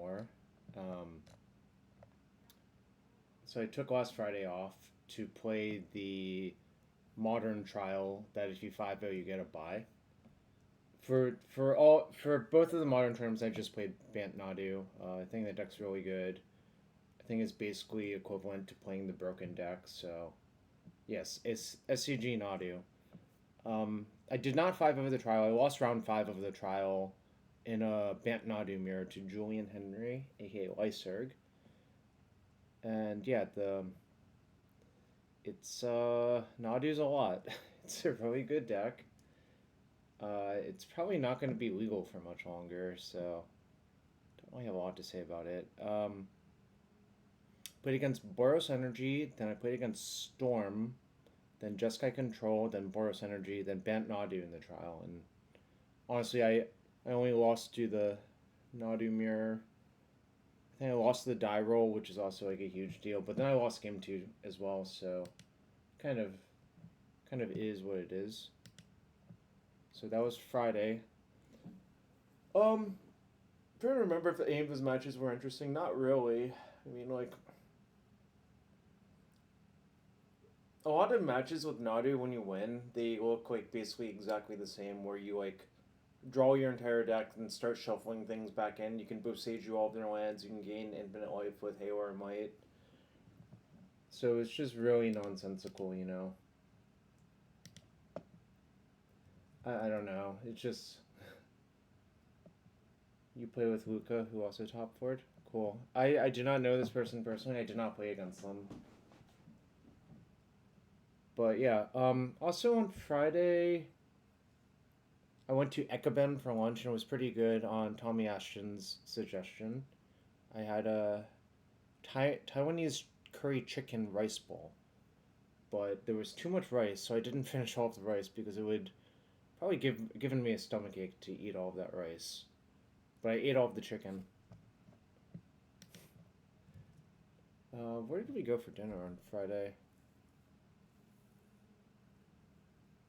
Baltimore. Um, so I took last Friday off to play the modern trial that if you 5-0 you get a bye. For both of the modern terms, I just played Bant Nadu. I think the deck's really good. I think it's basically equivalent to playing the broken deck. So yes, it's SCG Nadu. I did not 5 over the trial. I lost round 5 of the trial in a Bant Nadu mirror to Julian Henry, aka Lyserg. And yeah, the it's Nadu's a lot. It's a really good deck. It's probably not going to be legal for much longer, so don't really have a lot to say about it. Played against Boros Energy, then I played against Storm, then Jeskai Control, then Boros Energy, then Bant Nadu in the trial. And honestly, I only lost to the Nadu mirror. I think I lost the die roll, which is also like a huge deal. But then I lost game 2 as well, so kind of kind of is what it is. So that was Friday. Trying to remember if any of his matches were interesting. Not really. I mean, like a lot of matches with Nadu when you win, they look like basically exactly the same. Where you like draw your entire deck and start shuffling things back in. You can both sage you all of their lands. You can gain infinite life with Hayward and Might. So it's just really nonsensical, you know. I don't know. It's just you play with Luca, who also top forward. Cool. I do not know this person personally. I did not play against them. But yeah. Also on Friday, I went to Ekaben for lunch and it was pretty good on Tommy Ashton's suggestion. I had a Taiwanese curry chicken rice bowl, but there was too much rice, so I didn't finish all of the rice because it would probably given me a stomachache to eat all of that rice. But I ate all of the chicken. Where did we go for dinner on Friday?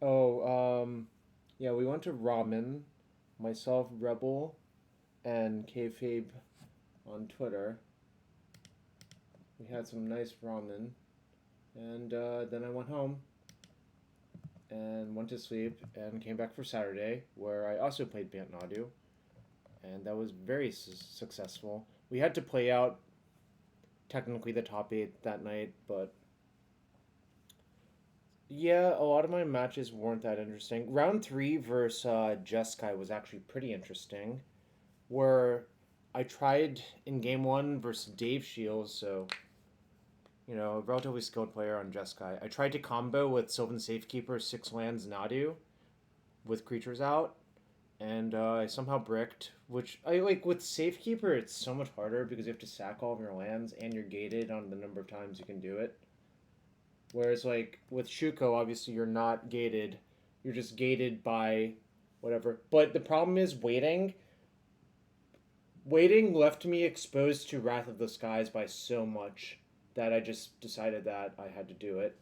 Oh, yeah, we went to ramen. Myself, Rebel, and Kayfabe on Twitter. We had some nice ramen, and then I went home and went to sleep and came back for Saturday, where I also played Bant Nadu, and that was very successful. We had to play out technically the top 8 that night, but yeah, a lot of my matches weren't that interesting. Round 3 versus Jeskai was actually pretty interesting, where I tried in game 1 versus Dave Shields, so you know, a relatively skilled player on Jeskai. I tried to combo with Sylvan Safekeeper 6 lands Nadu with creatures out, and I somehow bricked. Which I like with Safekeeper, it's so much harder because you have to sack all of your lands and you're gated on the number of times you can do it. Whereas like with Shuko, obviously you're not gated. You're just gated by whatever. But the problem is waiting. Waiting left me exposed to Wrath of the Skies by so much that I just decided that I had to do it.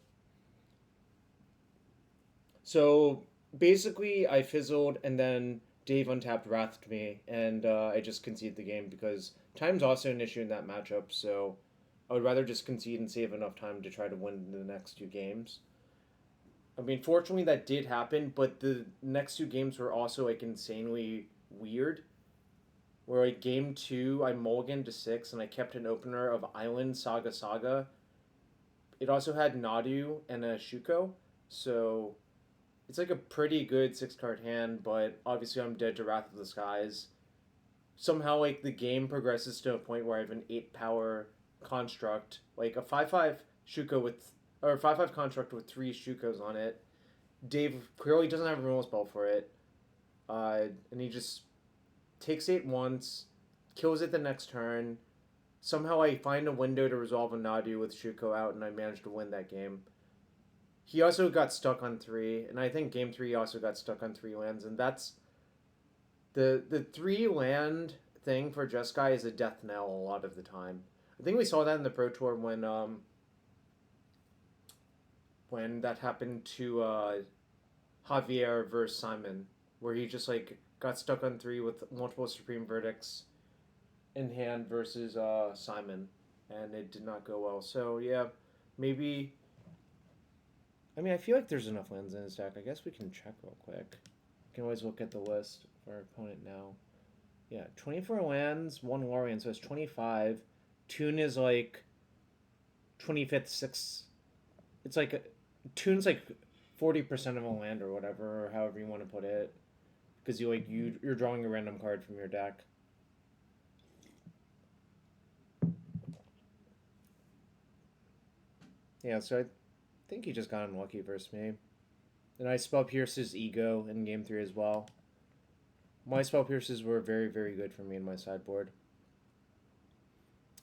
So basically, I fizzled, and then Dave untapped Wrathed me, and I just conceded the game because time's also an issue in that matchup. So I would rather just concede and save enough time to try to win the next 2 games. I mean, fortunately, that did happen, but the next 2 games were also like insanely weird. Where like game 2, I mulliganed to 6, and I kept an opener of Island Saga Saga. It also had Nadu and a Shuko, so it's like a pretty good 6 card hand, but obviously I'm dead to Wrath of the Skies. Somehow, like, the game progresses to a point where I have an 8 power construct, like a 5/5 Shuko with, or a 5/5 construct with 3 Shukos on it. Dave clearly doesn't have a removal spell for it, and he just takes 8 once, kills it the next turn. Somehow I find a window to resolve a Nadu with Shuko out, and I managed to win that game. He also got stuck on 3, and I think game 3 also got stuck on 3 lands, and that's the 3 land thing for Jeskai is a death knell a lot of the time. I think we saw that in the Pro Tour when that happened to Javier versus Simon, where he just like got stuck on 3 with multiple Supreme Verdicts, in hand versus Simon, and it did not go well. So yeah, maybe. I mean, I feel like there's enough lands in his deck. I guess we can check real quick. We can always look at the list of our opponent now. Yeah, 24 lands, one Lorien, so it's 25. Tune is like 25th, 6th. It's like Tune's like 40% of a land or whatever, or however you want to put it, because you're drawing a random card from your deck. Yeah, so I think he just got unlucky versus me. And I spell Pierce's ego in game 3 as well. My spell pierces were very, very good for me in my sideboard.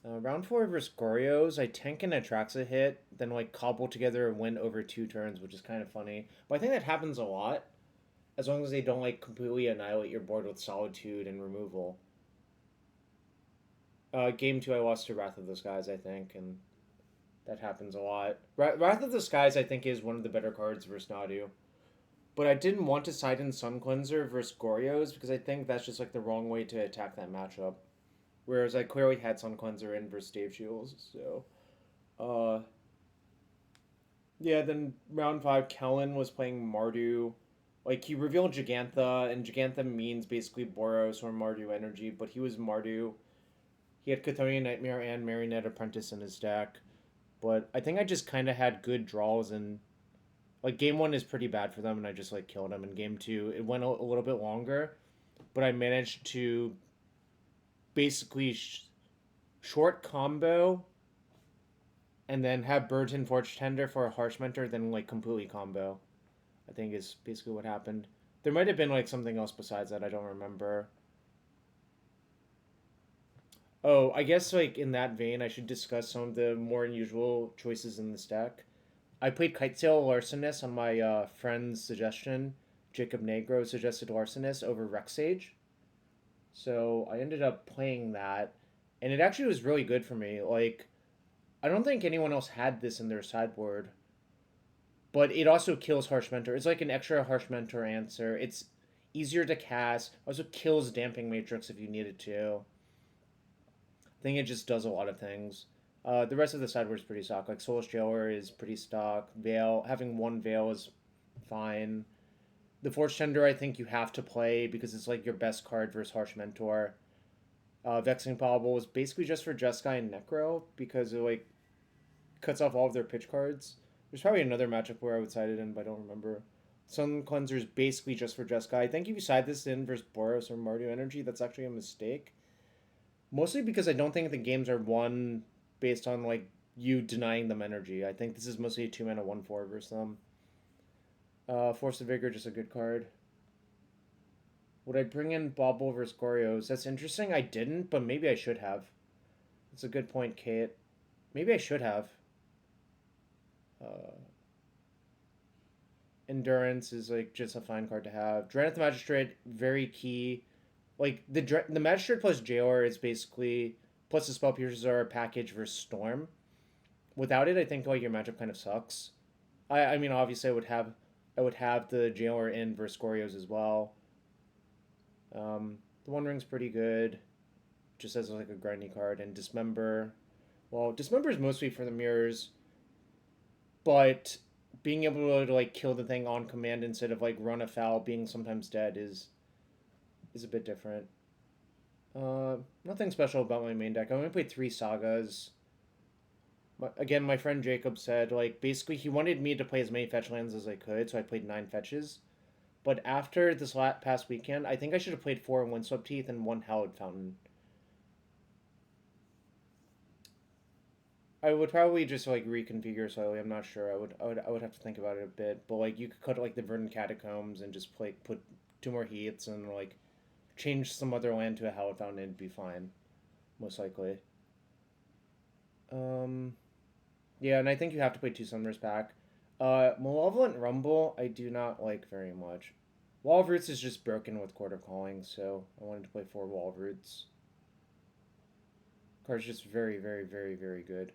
Round 4 versus Gorios, I tank and Atraxa hit, then like cobble together a win over 2 turns, which is kind of funny. But I think that happens a lot, as long as they don't like completely annihilate your board with Solitude and removal. Game 2 I lost to Wrath of the Skies, I think, and that happens a lot. Wrath of the Skies, I think, is one of the better cards versus Nadu. But I didn't want to side in Sun Cleanser versus Gorios because I think that's just like the wrong way to attack that matchup. Whereas I clearly had Sun Cleanser in versus Dave Shields. So, yeah, then round 5, Kellen was playing Mardu. Like, he revealed Gigantha, and Gigantha means basically Boros or Mardu energy, but he was Mardu. He had Chthonian Nightmare and Marionette Apprentice in his deck. But I think I just kind of had good draws, and like game 1 is pretty bad for them, and I just like killed him. In game 2, it went a little bit longer, but I managed to basically short combo and then have Burden Forge Tender for a Harsh Mentor, then like completely combo. I think is basically what happened. There might have been like something else besides that, I don't remember. Oh, I guess like in that vein, I should discuss some of the more unusual choices in this deck. I played Kitesail Larcenous on my friend's suggestion. Jacob Negro suggested Larcenous over Rexage. So I ended up playing that, and it actually was really good for me. Like, I don't think anyone else had this in their sideboard, but it also kills Harsh Mentor. It's like an extra Harsh Mentor answer. It's easier to cast. Also kills Damping Matrix if you need it to. I think it just does a lot of things. The rest of the sideboard is pretty stock. Like Soulless Jailer is pretty stock. Veil, having one Veil is fine. The Forge Tender, I think you have to play because it's like your best card versus Harsh Mentor. Vexing Pobble is basically just for Jeskai and Necro because it like cuts off all of their pitch cards. There's probably another matchup where I would side it in, but I don't remember. Sun Cleanser is basically just for Jeskai. I think if you side this in versus Boros or Mardu Energy, that's actually a mistake. Mostly because I don't think the games are won based on like you denying them energy. I think this is mostly a 2-mana 1/4 versus them. Force of Vigor, just a good card. Would I bring in Bobble versus Gorios? That's interesting. I didn't, but maybe I should have. That's a good point, Kate. Maybe I should have. Uh, Endurance is like just a fine card to have. Dread the Magistrate, very key. Like the Magistrate plus Jailer is basically plus the Spell Piercers are a package versus Storm. Without it, I think like your matchup kind of sucks. I mean obviously I would have the Jailer in versus Gorios as well. The One Ring's pretty good, just as like a grindy card. And Dismember, well, Dismember is mostly for the mirrors, but being able to like kill the thing on command instead of like run afoul, being sometimes dead is a bit different. Nothing special about my main deck. I only played 3 sagas. Again, my friend Jacob said like basically he wanted me to play as many fetch lands as I could, so I played 9 fetches. But after this past weekend, I think I should have played 4 Windswept Teeth and 1 Hallowed Fountain. I would probably just like reconfigure slightly. I'm not sure. I would have to think about it a bit. But like you could cut like the Verdant Catacombs and just play put 2 more Heats and like change some other land to a Hallowed Fountain. It'd be fine, most likely. Yeah, and I think you have to play 2 Summers back. Malevolent Rumble, I do not like very much. Wall of Roots is just broken with Court of Calling, so I wanted to play 4 Wall of Roots. Card's just very, very, very, very good.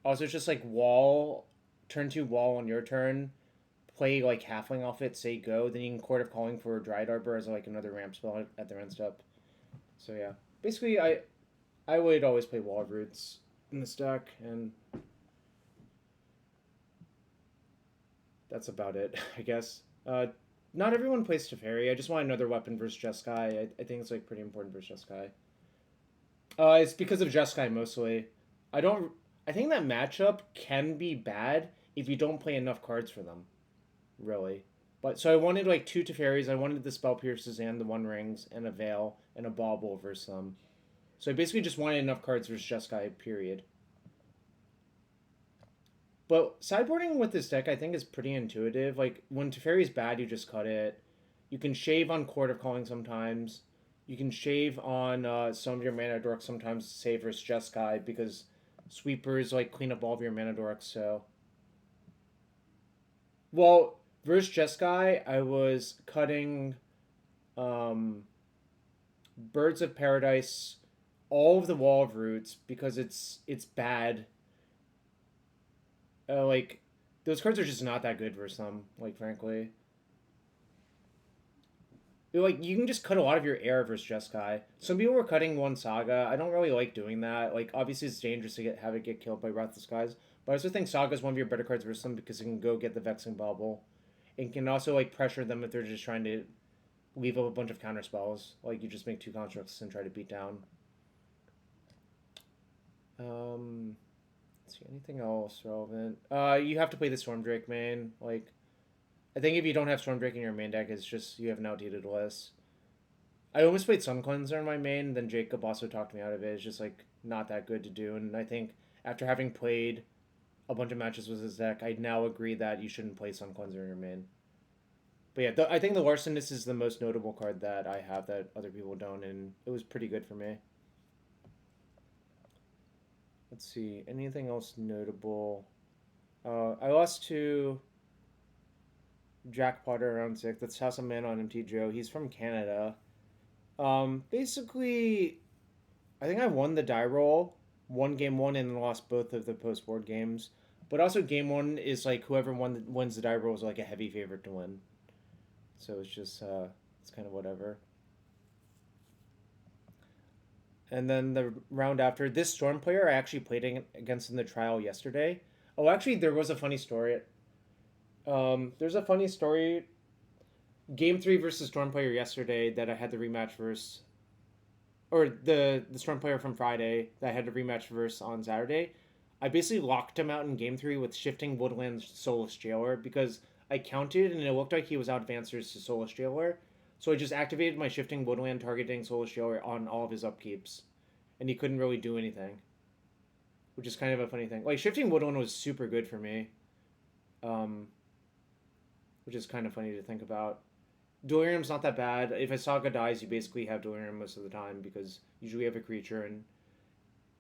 Also, it's just like wall, turn 2 wall on your turn, play like halfling off it, say go, then you can Court of Calling for Dryad Arbor as like another ramp spell at the end step. So yeah, basically I would always play Wall Roots in this deck, and that's about it, I guess. Not everyone plays Teferi. I just want another weapon versus Jeskai. I think it's like pretty important versus Jeskai. It's because of Jeskai mostly. I don't. I think that matchup can be bad if you don't play enough cards for them. Really. But so I wanted like two Teferis. I wanted the Spell Pierces and the One Rings and a Veil and a Bauble versus them. So I basically just wanted enough cards versus Jeskai. Period. But sideboarding with this deck, I think, is pretty intuitive. Like, when Teferi's bad, you just cut it. You can shave on Court of Calling sometimes. You can shave on some of your mana dorks sometimes to save versus Jeskai because sweepers, like, clean up all of your mana dorks, so... Well, versus Jeskai, I was cutting Birds of Paradise, all of the Wall of Roots, because it's bad. Like, those cards are just not that good versus them, like, frankly. Like, you can just cut a lot of your air versus Jeskai. Some people were cutting one Saga. I don't really like doing that. Like, obviously it's dangerous to have it get killed by Wrath of the Skies. But I also think Saga is one of your better cards versus them because it can go get the Vexing Bubble. It can also, like, pressure them if they're just trying to leave up a bunch of counter spells. Like, you just make two constructs and try to beat down. Let's see, anything else relevant? You have to play the Stormdrake main. Like, I think if you don't have Stormdrake in your main deck, it's just you have an outdated list. I almost played Sun Cleanser in my main, then Jacob also talked me out of it. It's just like not that good to do, and I think after having played a bunch of matches with his deck, I now agree that you shouldn't play Sun Cleanser in your main. But yeah, I think the Larcenist is the most notable card that I have that other people don't, and it was pretty good for me. Let's see, anything else notable? I lost to Jack Potter around 6. That's House of Man on MT Joe. He's from Canada. Basically, I think I won the die roll, won game one, and lost both of the post board games. But also, game one is like whoever wins the die roll is like a heavy favorite to win. So it's just it's kind of whatever. And then the round after, this Storm player I actually played against in the trial yesterday. Oh, actually, there was a funny story. There's a funny story. Game 3 versus Storm player yesterday that I had the rematch versus, or the Storm player from Friday that I had to rematch versus on Saturday. I basically locked him out in Game 3 with Shifting Woodland Soulless Jailer because I counted and it looked like he was out of answers to Soulless Jailer. So I just activated my Shifting Woodland targeting Soulless Jailer on all of his upkeeps. And he couldn't really do anything. Which is kind of a funny thing. Like, Shifting Woodland was super good for me. Which is kind of funny to think about. Delirium's not that bad. If a Saga dies, you basically have Delirium most of the time because usually you have a creature and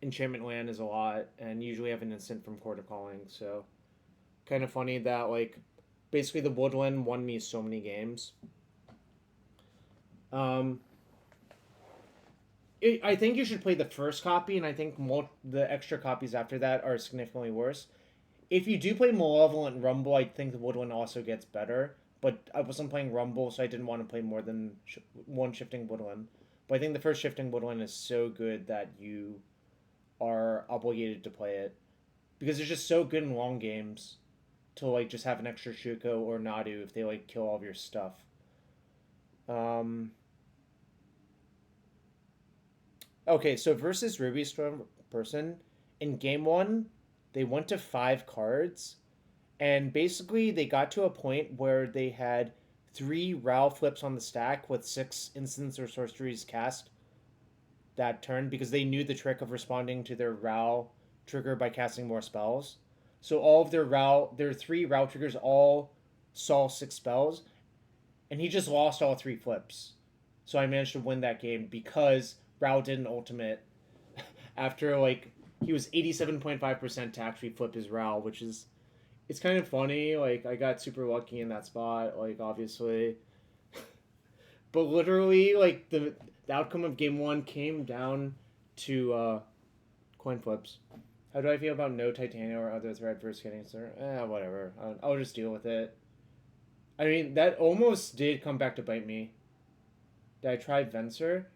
Enchantment Land is a lot and usually have an instant from Court of Calling. So, kind of funny that, like, basically the Woodland won me so many games. I think you should play the first copy, and I think the extra copies after that are significantly worse. If you do play Malevolent Rumble, I think the Woodland also gets better. But I wasn't playing Rumble, so I didn't want to play more than one Shifting Woodland. But I think the first Shifting Woodland is so good that you are obligated to play it. Because it's just so good in long games to, like, just have an extra Shuko or Nadu if they, like, kill all of your stuff. Okay, so versus Ruby Storm person, in game one, they went to 5 cards, and basically they got to a point where they had 3 Ral flips on the stack with 6 instants or sorceries cast that turn because they knew the trick of responding to their Ral trigger by casting more spells. So all of their 3 Ral triggers all saw 6 spells, and he just lost all 3 flips. So I managed to win that game because Rao did an ultimate after, like, he was 87.5% to actually flip his Rao, which is, it's kind of funny. Like, I got super lucky in that spot, like, obviously. But literally, like, the outcome of game one came down to coin flips. How do I feel about no Titania or other threat versus getting started? Whatever. I'll just deal with it. I mean, that almost did come back to bite me. Did I try Venser?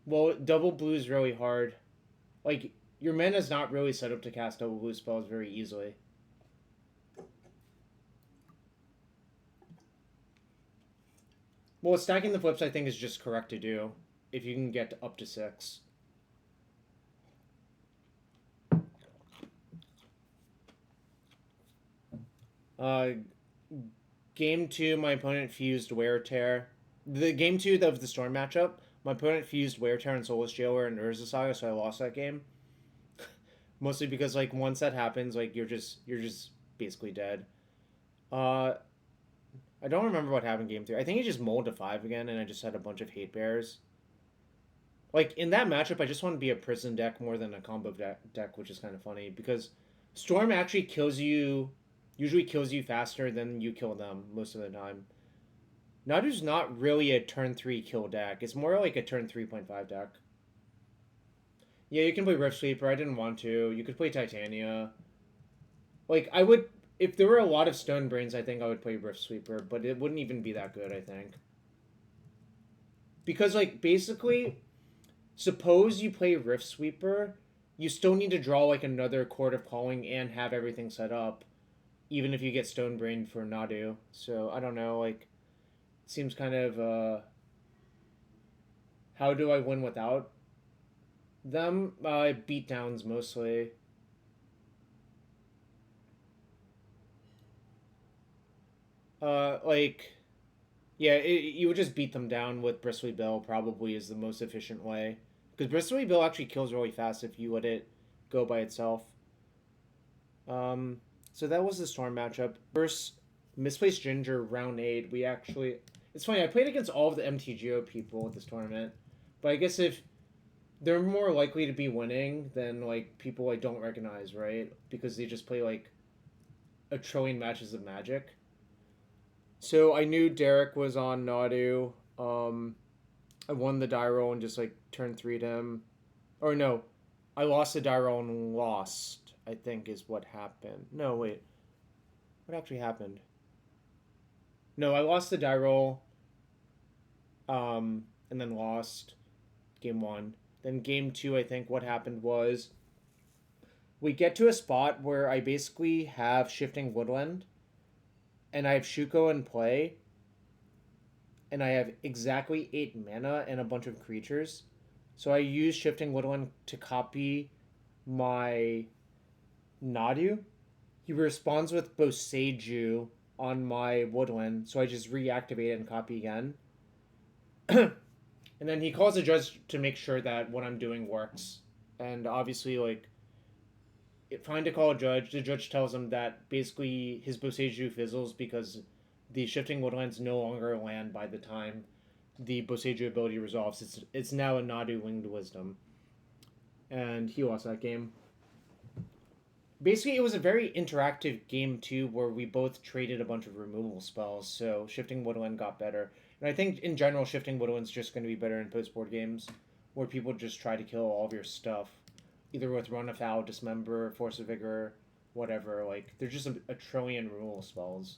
Well, double blue is really hard. Like, your mana is not really set up to cast double blue spells very easily. Well, stacking the flips, I think, is just correct to do if you can get up to 6. Uh, game 2, my opponent fused Wear Tear. The game 2 of the Storm matchup, my opponent fused Wear Tear and Soulless Jailer and Urza Saga, so I lost that game. Mostly because, like, once that happens, like, you're just basically dead. Uh, I don't remember what happened in game 3. I think he just mulled to 5 again, and I just had a bunch of hate bears. Like, in that matchup, I just want to be a prison deck more than a combo deck, which is kind of funny, because Storm actually usually kills you faster than you kill them most of the time. Nadu's not really a turn 3 kill deck. It's more like a turn 3.5 deck. Yeah, you can play Rift Sweeper. I didn't want to. You could play Titania. Like, I would... If there were a lot of Stone Brains, I think I would play Rift Sweeper, but it wouldn't even be that good, I think. Because, like, basically, suppose you play Rift Sweeper, you still need to draw, like, another Chord of Calling and have everything set up, even if you get Stone Brained for Nadu. So, I don't know, like, it seems kind of, how do I win without them? Beatdowns, mostly. Like, yeah, you would just beat them down with Bristly Bill, probably is the most efficient way. Because Bristly Bill actually kills really fast if you let it go by itself. So that was the Storm matchup. First, Misplaced Ginger, round 8. We actually... It's funny, I played against all of the MTGO people at this tournament. But I guess if they're more likely to be winning than, like, people I don't recognize, right? Because they just play, like, a trillion matches of Magic. So I knew Derek was on Nadu. I won the die roll and just like turned 3'd him. Or no, I lost the die roll and lost, I think is what happened. No, wait. What actually happened? No, I lost the die roll and then lost game 1. Then game 2, I think what happened was we get to a spot where I basically have Shifting Woodland and I have Shuko in play, and I have exactly 8 mana and a bunch of creatures. So I use Shifting Woodland to copy my Nadu. He responds with Boseiju on my Woodland, so I just reactivate it and copy again. And then he calls the judge to make sure that what I'm doing works. And obviously, like, trying to call a judge, the judge tells him that basically his Boseiju fizzles because the Shifting Woodlands no longer land by the time the Boseiju ability resolves. It's now a Nadu Winged Wisdom. And he lost that game. Basically, it was a very interactive game, too, where we both traded a bunch of removal spells, so Shifting Woodland got better. And I think, in general, Shifting Woodland's just going to be better in post-board games, where people just try to kill all of your stuff. Either with Run Afoul, Dismember, Force of Vigor, whatever. Like, there's just a trillion removal spells.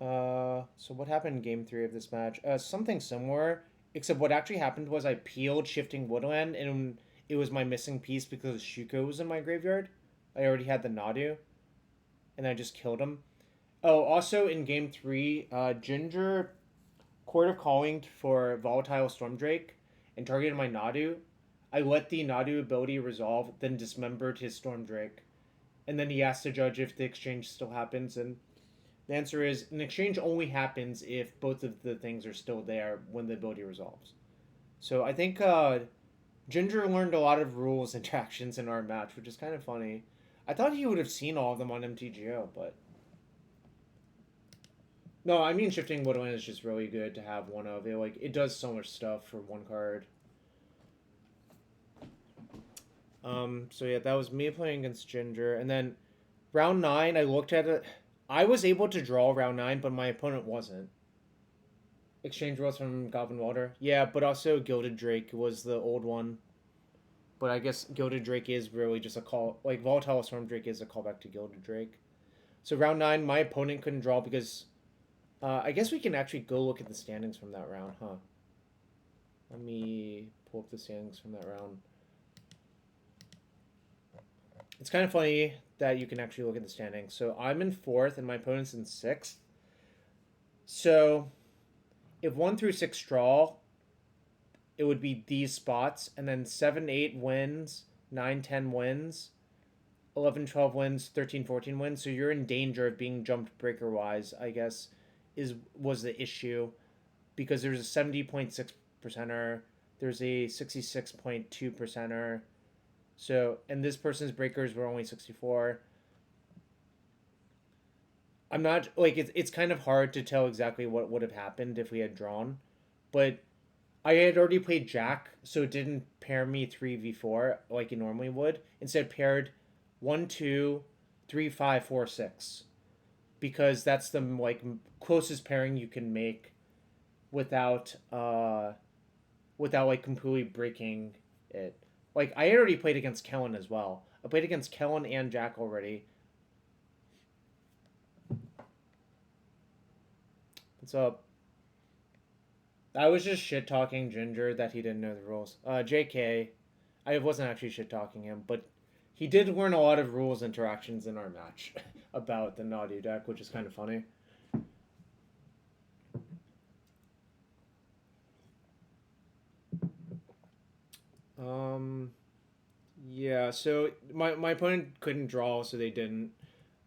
So what happened in game 3 of this match? Something similar, except what actually happened was I peeled Shifting Woodland, and it was my missing piece because Shuko was in my graveyard. I already had the Nadu, and I just killed him. Oh, also in game 3, Ginger Chord of Calling for Volatile Stormdrake and targeted my Nadu. I let the Nadu ability resolve, then dismembered his Stormdrake. And then he asked the judge if the exchange still happens, and the answer is an exchange only happens if both of the things are still there when the ability resolves. So I think Ginger learned a lot of rules and actions in our match, which is kind of funny. I thought he would have seen all of them on MTGO, but... No, I mean Shifting Woodland is just really good to have one of. It does so much stuff for one card. So yeah, that was me playing against Ginger. And then round 9, I looked at it. I was able to draw round 9, but my opponent wasn't. Exchange Worlds from Goblin Water. Yeah, but also Gilded Drake was the old one. But I guess Gilded Drake is really just a call... Like, Volatile Storm Drake is a callback to Gilded Drake. So round 9, my opponent couldn't draw because... I guess we can actually go look at the standings from that round, huh? Let me pull up the standings from that round. It's kind of funny that you can actually look at the standings. So I'm in 4th and my opponent's in 6th. So if 1 through 6 draw, it would be these spots, and then 7, 8 wins, 9, 10 wins, 11, 12 wins, 13, 14 wins. So you're in danger of being jumped breaker wise, I guess, was the issue, because there's a 70.6 percenter, there's a 66.2 percenter. So, and this person's breakers were only 64. I'm not like it's kind of hard to tell exactly what would have happened if we had drawn, but I had already played Jack, so it didn't pair me 3v4 like it normally would. Instead, paired 1, 2, 3, 5, 4, 6, because that's the like closest pairing you can make without like completely breaking it. Like I had already played against Kellen as well. I played against Kellen and Jack already. What's up? I was just shit talking Ginger that he didn't know the rules. JK, I wasn't actually shit talking him, but he did learn a lot of rules interactions in our match about the Nadu deck, which is kind of funny. Yeah, so my opponent couldn't draw, so they didn't.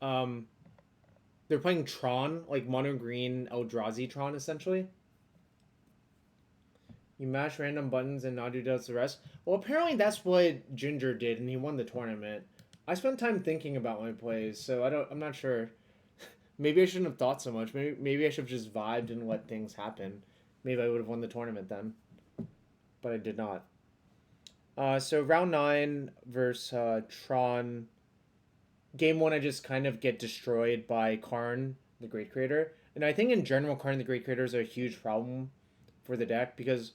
They're playing Tron, like mono green Eldrazi Tron, essentially. You mash random buttons and Nadu does the rest. Well, apparently that's what Ginger did, and he won the tournament. I spent time thinking about my plays, so I'm not sure. Maybe I shouldn't have thought so much. Maybe I should have just vibed and let things happen. Maybe I would have won the tournament then, but I did not. So round 9 versus Tron. Game 1, I just kind of get destroyed by Karn, the Great Creator. And I think in general, Karn, the Great Creator is a huge problem for the deck, because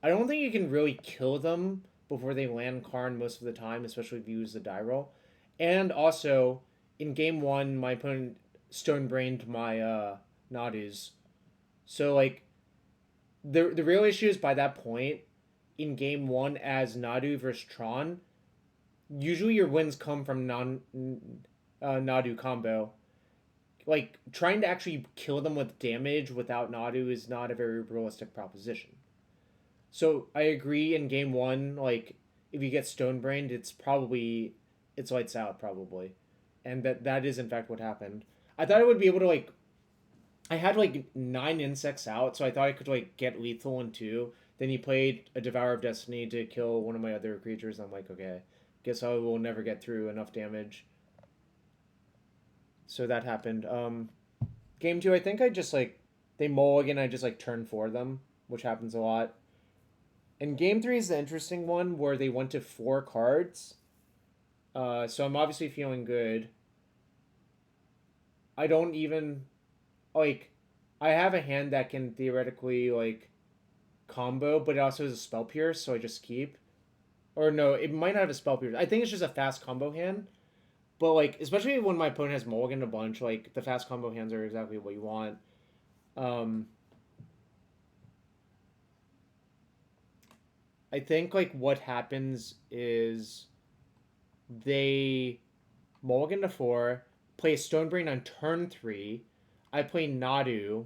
I don't think you can really kill them before they land Karn most of the time, especially if you use the die roll. And also, in game 1, my opponent stone-brained my Nadus. So, like, the real issue is by that point, in game 1 as Nadu versus Tron, usually your wins come from Nadu combo. Like, trying to actually kill them with damage without Nadu is not a very realistic proposition. So I agree in game 1, like, if you get stone brained, it's lights out probably. And that is in fact what happened. I thought I would be able to, like, I had like 9 insects out, so I thought I could like get lethal in 2. Then he played a Devourer of Destiny to kill one of my other creatures. I'm like, okay, guess I will never get through enough damage. So that happened. Game 2, I think I just like they mulligan, I just like turn for them, which happens a lot. And game 3 is the interesting one where they went to 4 cards. So I'm obviously feeling good. I don't even like I have a hand that can theoretically like combo, but it also has a spell pierce, so I just keep. Or no, it might not have a spell pierce. I think it's just a fast combo hand. But like, especially when my opponent has mulliganed a bunch, like the fast combo hands are exactly what you want. I think like what happens is they mulligan to 4, play Stonebrain on turn 3. I play Nadu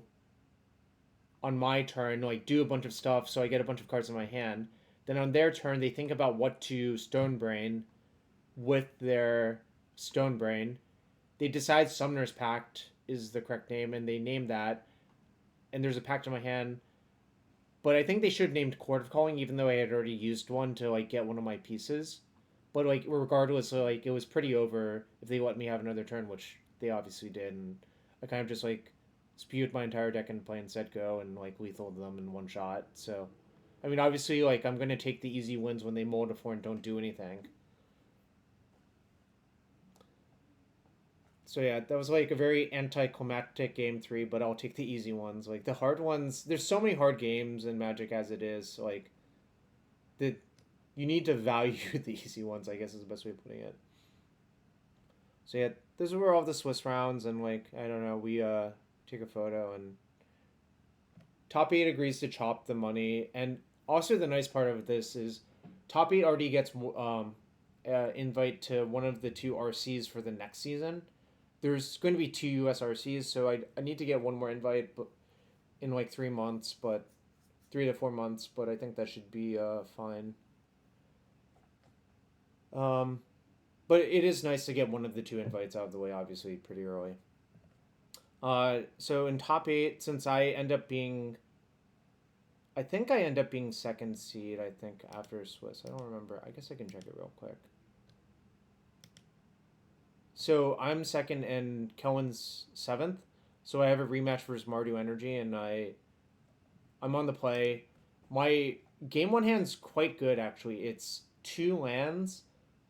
on my turn, like do a bunch of stuff, so I get a bunch of cards in my hand. Then on their turn, they think about what to Stonebrain with their Stonebrain. They decide Summoner's Pact is the correct name, and they name that. And there's a pact in my hand. But I think they should have named Court of Calling, even though I had already used one to like get one of my pieces. But like regardless, like it was pretty over if they let me have another turn, which they obviously did, and I kind of just like spewed my entire deck and play and set go and like lethal them in one shot. So, I mean, obviously, like I'm gonna take the easy wins when they mull to 4 and don't do anything. So yeah, that was like a very anticlimactic game 3, but I'll take the easy ones. Like the hard ones, there's so many hard games in Magic as it is. So like, the you need to value the easy ones, I guess is the best way of putting it. So yeah, those were all the Swiss rounds, and like I don't know, we take a photo, and top 8 agrees to chop the money, and Also, the nice part of this is top eight already gets invite to one of the two RCs for the next season. There's going to be two US RCs, so I need to get one more invite in like 3 months, but 3 to 4 months. But I think that should be fine. Um, but it is nice to get one of the two invites out of the way, obviously, pretty early. So in top eight, since I think I end up being second seed. I think after Swiss, I don't remember. I guess I can check it real quick. So I'm second and Kellen's seventh. So I have a rematch versus Mardu Energy, and I'm on the play. My game one hand's quite good actually. It's two lands,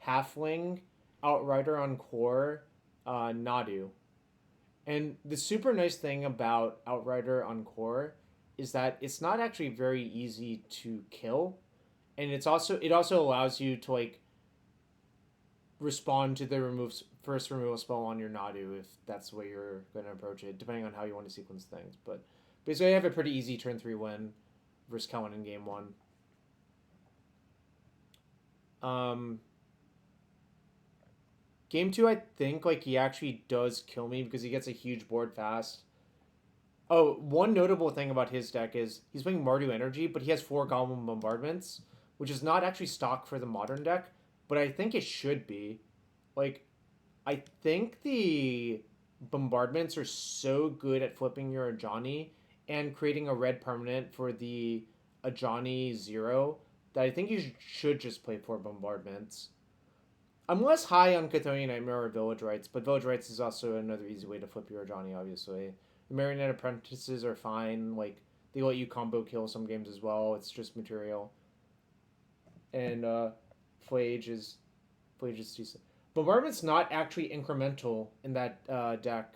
halfling, outrider on core, Nadu. And the super nice thing about outrider on core is that it's not actually very easy to kill, and it also allows you to like respond to the first removal spell on your Nadu if that's the way you're going to approach it, depending on how you want to sequence things. But basically, I have a pretty easy turn 3 win versus Kellen in game 1. Game 2, I think like he actually does kill me because he gets a huge board fast. Oh, one notable thing about his deck is he's playing Mardu Energy, but he has 4 Goblin Bombardments, which is not actually stock for the modern deck, but I think it should be. Like, I think the bombardments are so good at flipping your Ajani and creating a red permanent for the Ajani 0 that I think you should just play 4 bombardments. I'm less high on Chthonian Nightmare or Village Rites, but Village Rites is also another easy way to flip your Ajani, obviously. The Marionette Apprentices are fine. Like, they let you combo kill some games as well. It's just material. And Flage is decent. Bombardment's not actually incremental in that deck,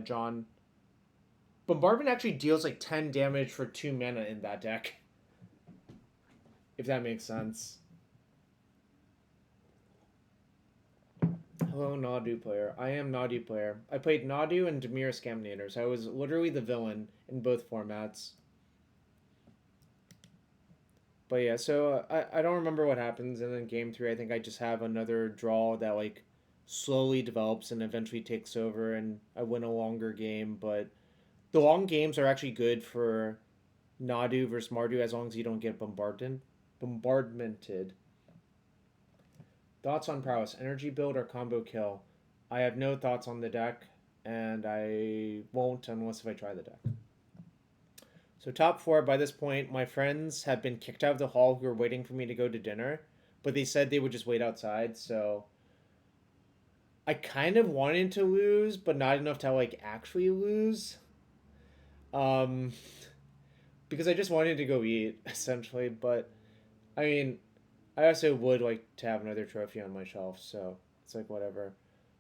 John. Bombardment actually deals like 10 damage for 2 mana in that deck. If that makes sense. Hello, Nadu player. I am Nadu player. I played Nadu and Dimir Scaminator, so I was literally the villain in both formats. But yeah, so I don't remember what happens, and then game 3, I think I just have another draw that like slowly develops and eventually takes over, and I win a longer game. But the long games are actually good for Nadu versus Mardu as long as you don't get bombardmented. Thoughts on prowess, energy build or combo kill? I have no thoughts on the deck, and I won't unless if I try the deck. So top 4, by this point, my friends have been kicked out of the hall who were waiting for me to go to dinner, but they said they would just wait outside, so I kind of wanted to lose, but not enough to like actually lose. Because I just wanted to go eat, essentially, but I mean, I also would like to have another trophy on my shelf, so it's like whatever.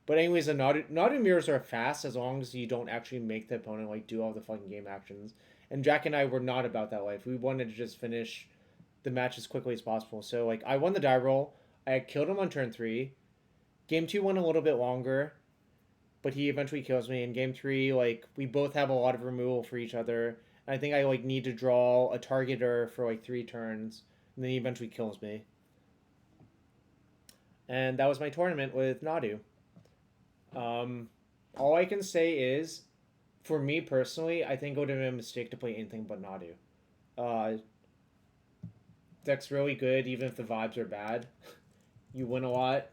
But anyways, the Nadu mirrors are fast as long as you don't actually make the opponent like do all the fucking game actions. And Jack and I were not about that life. We wanted to just finish the match as quickly as possible. So like I won the die roll. I killed him on turn 3. Game 2 went a little bit longer, but he eventually kills me. In game 3, like we both have a lot of removal for each other. And I think I like need to draw a targeter for like 3 turns, and then he eventually kills me. And that was my tournament with Nadu. All I can say is, for me personally, I think it would have been a mistake to play anything but Nadu. Deck's really good, even if the vibes are bad. You win a lot.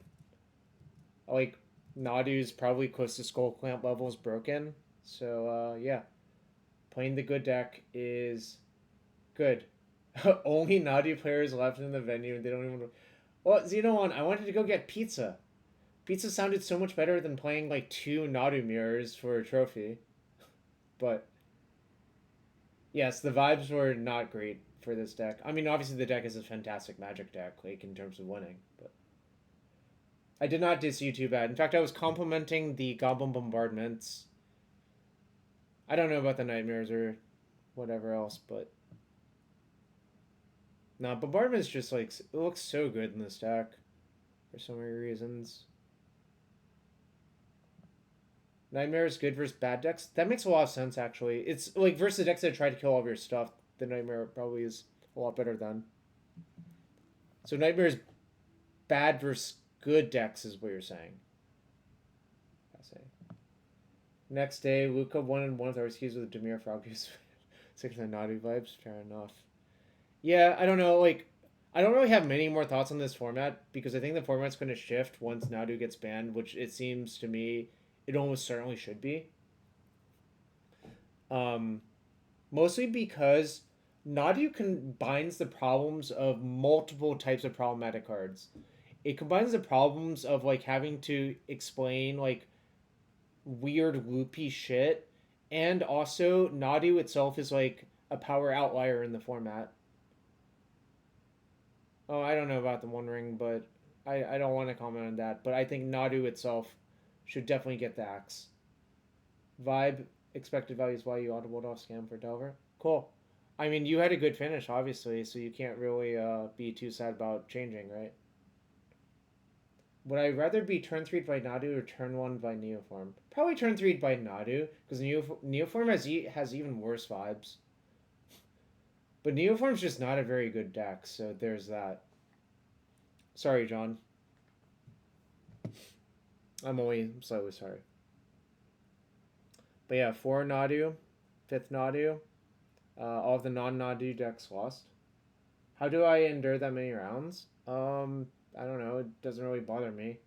Like, Nadu's probably close to Skull Clamp levels broken. So, yeah. Playing the good deck is good. Only Nadu players left in the venue, and they don't even... Well, Xenon, I wanted to go get pizza. Pizza sounded so much better than playing, like, 2 Nadu mirrors for a trophy. But, yes, the vibes were not great for this deck. I mean, obviously the deck is a fantastic Magic deck, like, in terms of winning, but... I did not diss you too bad. In fact, I was complimenting the Goblin Bombardments. I don't know about the Nightmares or whatever else, but... No, Bombardment is just, like, it looks so good in this deck. For so many reasons. Nightmare is good versus bad decks. That makes a lot of sense, actually. It's, like, versus the decks that try to kill all of your stuff, the Nightmare probably is a lot better then. So Nightmare is bad versus good decks, is what you're saying. Next day, Luca won in one of our skis with Dimir Froggies. 6 Nadu vibes. Fair enough. Yeah, I don't know. Like, I don't really have many more thoughts on this format because I think the format's going to shift once Nadu gets banned, which it seems to me it almost certainly should be. Um, Mostly because Nadu combines the problems of multiple types of problematic cards. It combines the problems of like having to explain like weird loopy shit, and also Nadu itself is like a power outlier in the format. Oh, I don't know about the One Ring, but I don't want to comment on that. But I think Nadu itself should definitely get the axe. Vibe, expected values why you audibled off scam for Delver. Cool. I mean, you had a good finish, obviously, so you can't really be too sad about changing, right? Would I rather be turn 3 by Nadu or turn 1 by Neoform? Probably turn 3 by Nadu, because Neoform has even worse vibes. But Neoform's just not a very good deck, so there's that. Sorry, John. I'm only slightly sorry. But yeah, 4 Nadu, 5th Nadu. All of the non-Nadu decks lost. How do I endure that many rounds? I don't know. It doesn't really bother me.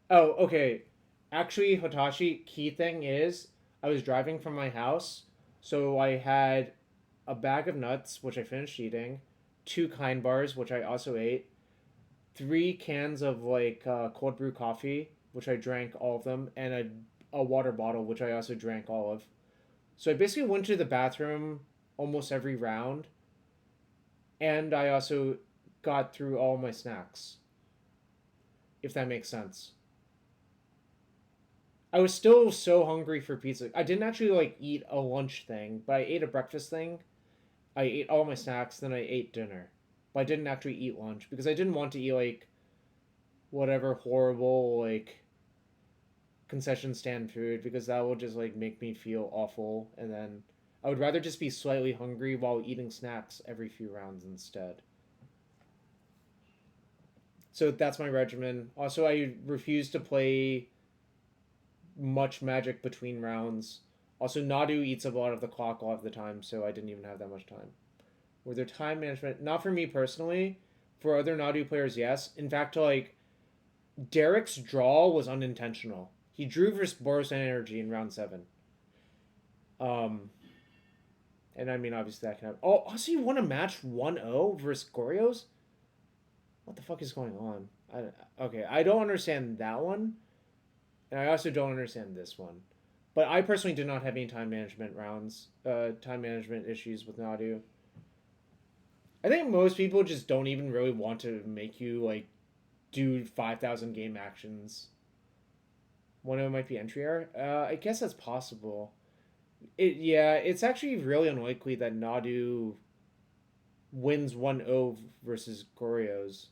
Oh, okay. Actually, Hotashi, key thing is I was driving from my house, so I had a bag of nuts, which I finished eating, 2 kind bars, which I also ate, 3 cans of like cold brew coffee, which I drank all of them, and a water bottle, which I also drank all of. So I basically went to the bathroom almost every round, and I also got through all my snacks, if that makes sense. I was still so hungry for pizza. I didn't actually like eat a lunch thing, but I ate a breakfast thing. I ate all my snacks, then I ate dinner. But I didn't actually eat lunch because I didn't want to eat like whatever horrible like concession stand food because that will just like make me feel awful, and then I would rather just be slightly hungry while eating snacks every few rounds instead. So that's my regimen. Also, I refuse to play much magic between rounds. Also, Nadu eats a lot of the clock a lot of the time, so I didn't even have that much time. Were there time management? Not for me personally. For other Nadu players, yes. In fact, like, Derek's draw was unintentional. He drew versus Boros Energy in round 7. And I mean, obviously that can happen. Oh, also you won a match 1-0 versus Gorios? What the fuck is going on? Okay, I don't understand that one. And I also don't understand this one. But I personally did not have any time management issues with Nadu. I think most people just don't even really want to make you, like, do 5,000 game actions. One of them might be entry error. I guess that's possible. It's actually really unlikely that Nadu wins 1-0 versus Gorios.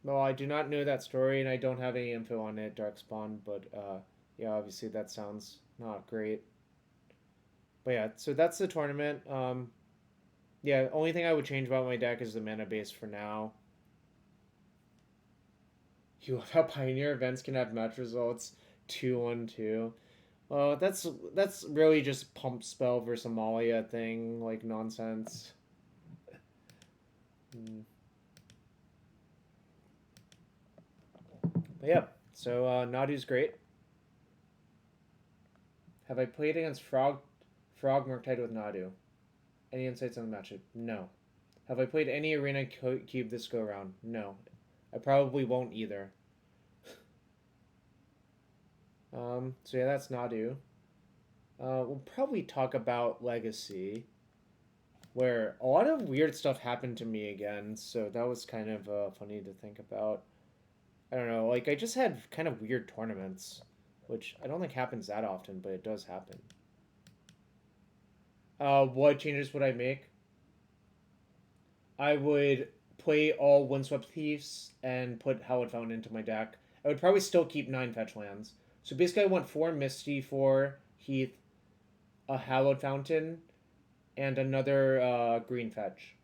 Well, I do not know that story, and I don't have any info on it, Darkspawn, but yeah, obviously that sounds not great. But yeah, so that's the tournament. Yeah, only thing I would change about my deck is the mana base for now. You love how Pioneer events can have match results 2-1-2. Well, that's really just pump spell versus Amalia thing, like nonsense. But yeah, so Nadu's great. Have I played against Frog Murktide with Nadu? Any insights on the matchup? No. Have I played any Arena Cube this go around? No. I probably won't either. So yeah, that's Nadu. We'll probably talk about Legacy, where a lot of weird stuff happened to me again, so that was kind of funny to think about. I don't know, like I just had kind of weird tournaments, which I don't think happens that often, but it does happen. What changes would I make? I would play all Windswept Thieves and put Hallowed Fountain into my deck. I would probably still keep 9 fetch lands. So basically, I want 4 Misty, 4 Heath, a Hallowed Fountain, and another green fetch.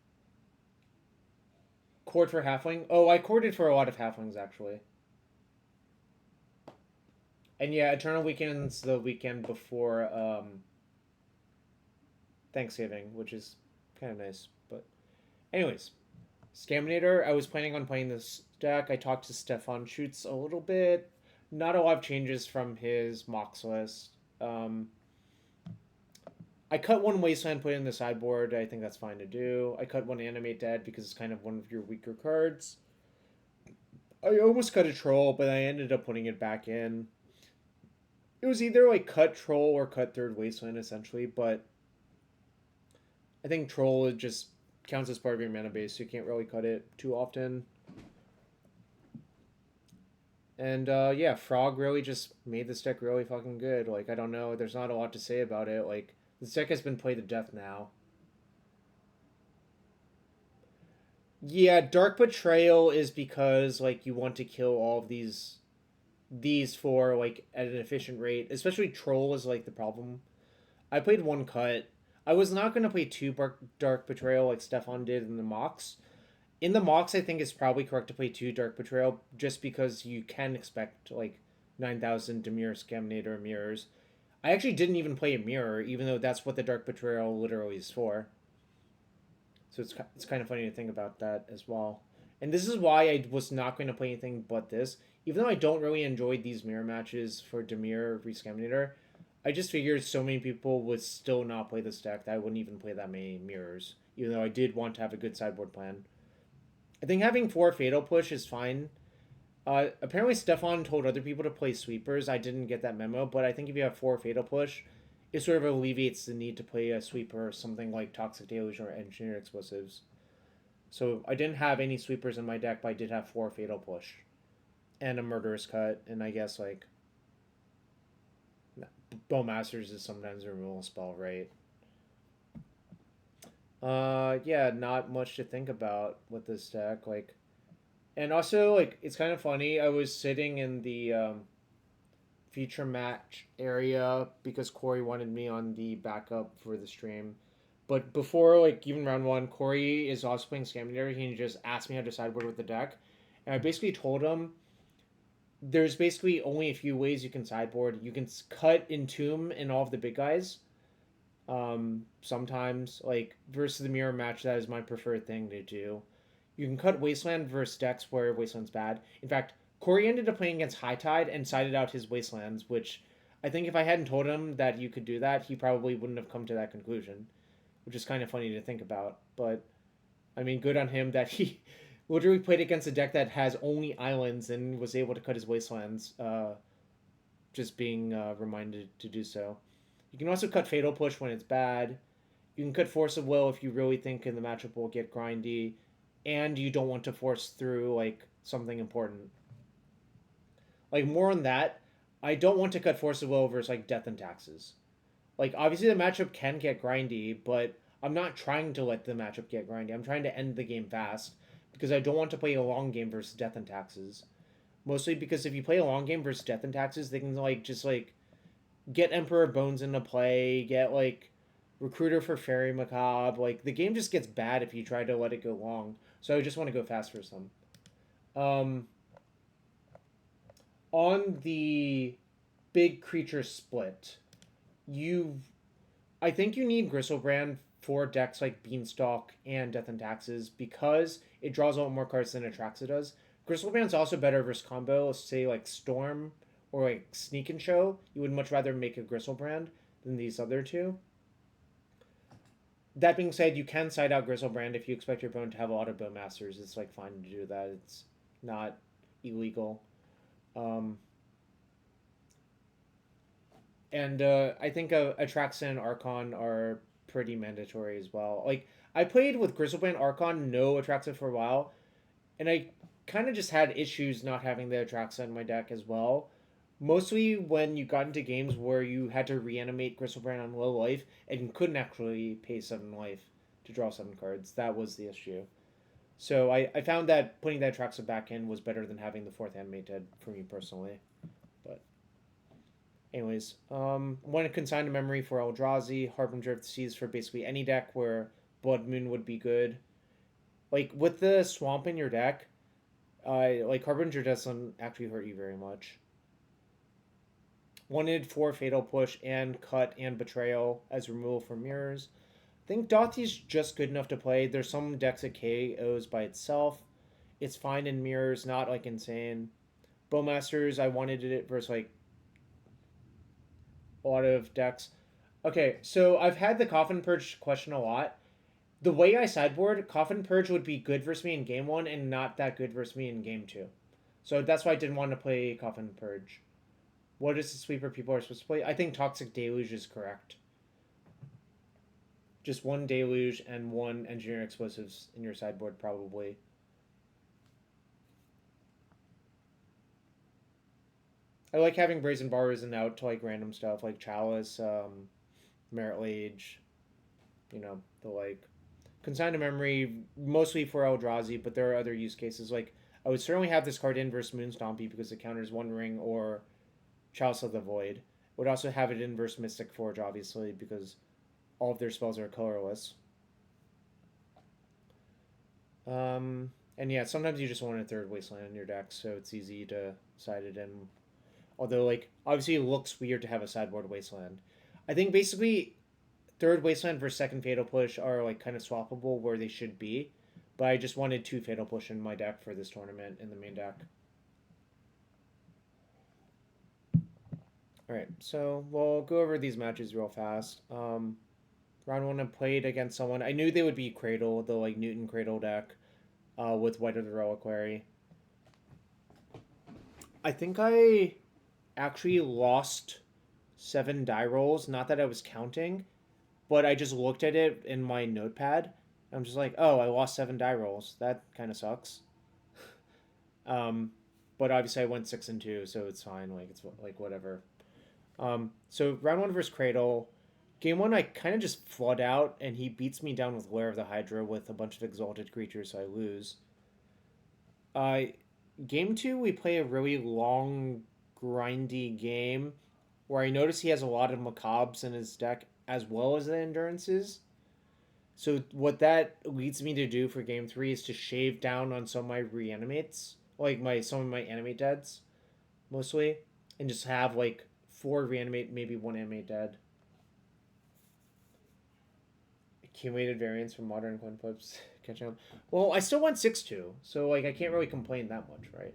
Cord for Halfling. Oh, I corded for a lot of Halflings, actually. And yeah, Eternal Weekend's the weekend before Thanksgiving, which is kind of nice. But anyways, Scaminator, I was planning on playing this deck. I talked to Stefan Schutz a little bit. Not a lot of changes from his Mox list. Um, I cut one Wasteland, put it in the sideboard. I think that's fine to do. I cut one Animate Dead because it's kind of one of your weaker cards. I almost cut a Troll, but I ended up putting it back in. It was either like cut Troll or cut third Wasteland, essentially, but I think Troll just counts as part of your mana base, so you can't really cut it too often. And yeah, Frog really just made this deck really fucking good. Like, I don't know, there's not a lot to say about it. Like, this deck has been played to death now. Yeah, Dark Betrayal is because like you want to kill all of these four like at an efficient rate. Especially Troll is like the problem. I played one cut. I was not gonna play two Dark Betrayal like Stefan did in the Mox. In the Mox, I think it's probably correct to play two Dark Betrayal just because you can expect like 9,000 Dimir Scaminator mirrors. I actually didn't even play a mirror, even though that's what the Dark Betrayal literally is for. So it's kind of funny to think about that as well. And this is why I was not going to play anything but this. Even though I don't really enjoy these mirror matches for Dimir v Scaminator, I just figured so many people would still not play this deck that I wouldn't even play that many mirrors. Even though I did want to have a good sideboard plan. I think having 4 Fatal Push is fine. Apparently, Stefan told other people to play sweepers. I didn't get that memo, but I think if you have 4 Fatal Push, it sort of alleviates the need to play a sweeper or something like Toxic Deluge or Engineered Explosives. So I didn't have any sweepers in my deck, but I did have 4 Fatal Push and a Murderous Cut, and I guess like Bowmasters is sometimes a removal spell, right? Yeah, not much to think about with this deck. Like, and also like it's kind of funny. I was sitting in the feature match area because Corey wanted me on the backup for the stream. But before like even round one, Corey is also playing Scaminator. He just asked me how to sideboard with the deck, and I basically told him there's basically only a few ways you can sideboard. You can cut Entomb in all of the big guys. Sometimes like versus the mirror match, that is my preferred thing to do. You can cut Wasteland versus decks where Wasteland's bad. In fact, Corey ended up playing against High Tide and sided out his Wastelands, which I think if I hadn't told him that you could do that, he probably wouldn't have come to that conclusion, which is kind of funny to think about. But I mean, good on him that he literally played against a deck that has only islands and was able to cut his Wastelands, just being reminded to do so. You can also cut Fatal Push when it's bad. You can cut Force of Will if you really think in the matchup will get grindy, and you don't want to force through like something important. Like more on that, I don't want to cut Force of Will versus like Death and Taxes. Like obviously the matchup can get grindy, but I'm not trying to let the matchup get grindy. I'm trying to end the game fast because I don't want to play a long game versus Death and Taxes. Mostly because if you play a long game versus Death and Taxes, they can like just like get Emperor Bones into play, get like Recruiter for Fairy Macabre. Like the game just gets bad if you try to let it go long. So I just want to go fast for some. Um, on the big creature split, you I think you need Gristlebrand for decks like Beanstalk and Death and Taxes because it draws a lot more cards than Atraxa does. Gristlebrand's also better versus combo, say like Storm or like Sneak and Show. You would much rather make a Gristlebrand than these other two. That being said, you can side out Gristlebrand if you expect your opponent to have a lot of Bowmasters. It's like fine to do that. It's not illegal. Um, and I think Atraxa and Archon are pretty mandatory as well. Like I played with Grizzlebrand Archon, no Atraxa for a while, and I kind of just had issues not having the Atraxa in my deck as well. Mostly when you got into games where you had to reanimate Grizzlebrand on low life and couldn't actually pay 7 life to draw 7 cards. That was the issue. So I found that putting that Atraxa back in was better than having the 4th animate dead for me personally. But Anyways, one consigned to memory for Eldrazi, Harbinger of the Seas for basically any deck where Blood Moon would be good. Like with the swamp in your deck, like Harbinger doesn't actually hurt you very much. Wanted for Fatal Push and Cut and Betrayal as removal from mirrors. I think Dottie's just good enough to play. There's some decks that KOs by itself. It's fine in mirrors, not like insane. Bowmasters, I wanted it versus like a lot of decks. Okay, so I've had the Coffin Purge question a lot. The way I sideboard, Coffin Purge would be good versus me in game one and not that good versus me in game two. So that's why I didn't want to play Coffin Purge. What is the sweeper people are supposed to play? I think Toxic Deluge is correct. Just one Deluge and one Engineering Explosives in your sideboard, probably. I like having Brazen Bars and out to like random stuff like Chalice, Merit Lage, the like. Consign to memory, mostly for Eldrazi, but there are other use cases. Like, I would certainly have this card in versus Moonstompy because it counters One Ring or Chalice of the Void. Would also have it in versus Mystic Forge, obviously, because all of their spells are colorless. And yeah, sometimes you just want a third Wasteland in your deck, so it's easy to side it in. Although, like, obviously it looks weird to have a sideboard Wasteland. I think basically third Wasteland versus second Fatal Push are like kind of swappable where they should be. But I just wanted two Fatal Push in my deck for this tournament in the main deck. Alright, so we'll go over these matches real fast. Round one I played against someone. I knew they would be Cradle, the like Newton Cradle deck with White of the Reliquary. I think I actually lost 7 die rolls. Not that I was counting, but I just looked at it in my notepad. I'm just like, oh, I lost 7 die rolls. That kind of sucks. But obviously I went 6-2, so it's fine. Like it's like whatever. So round one versus Cradle. Game one, I kind of just flood out, and he beats me down with Lair of the Hydra with a bunch of exalted creatures, so I lose. Uh, Game two, we play a really long, grindy game where I notice he has a lot of Macabres in his deck as well as the Endurances. So what that leads me to do for game three is to shave down on some of my reanimates, like some of my animate deads, mostly, and just have like 4 reanimate, maybe 1 animate dead. Accumulated variance from modern coin flips catching up. Well, I still went 6-2, so like I can't really complain that much, right?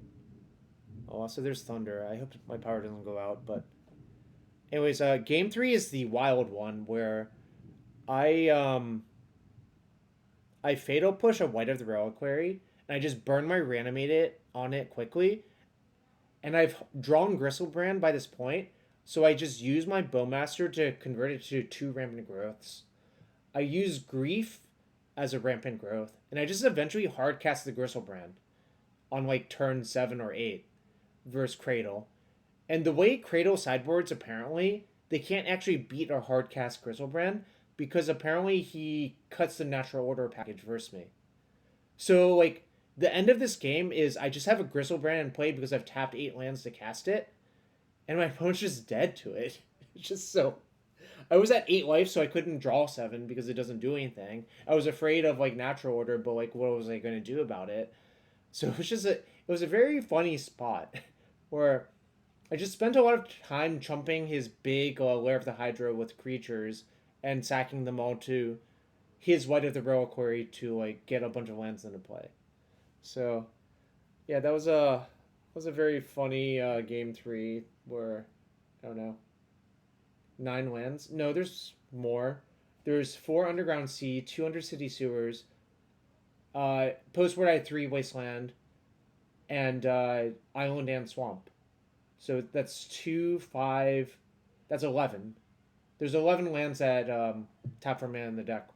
Oh, also there's Thunder. I hope my power doesn't go out, but anyways, game three is the wild one where I I Fatal Push a White of the Reliquary, and I just burn my Reanimate on it quickly. And I've drawn Gristlebrand by this point, so I just use my Bowmaster to convert it to 2 Rampant Growths. I use Grief as a Rampant Growth, and I just eventually hardcast the Gristlebrand on like turn 7 or 8 versus Cradle. And the way Cradle sideboards, apparently, they can't actually beat or hardcast Gristlebrand because apparently he cuts the Natural Order package versus me. So, like, the end of this game is I just have a Gristlebrand in play because I've tapped 8 lands to cast it, and my opponent's just dead to it. It's just so. I was at 8 life, so I couldn't draw 7 because it doesn't do anything. I was afraid of, like, Natural Order, but, like, what was I going to do about it? So it was just it was a very funny spot where I just spent a lot of time chumping his big Lair of the Hydra with creatures and sacking them all to his White of the Reliquary to like get a bunch of lands into play. So yeah, that was a very funny game three where I don't know 9 lands. No, there's more. There's 4 Underground Sea, 2 Undercity Sewers. Postward I had 3 Wasteland, and Island and Swamp. So that's 2, 5. That's 11. There's 11 lands that tap for mana in the deck.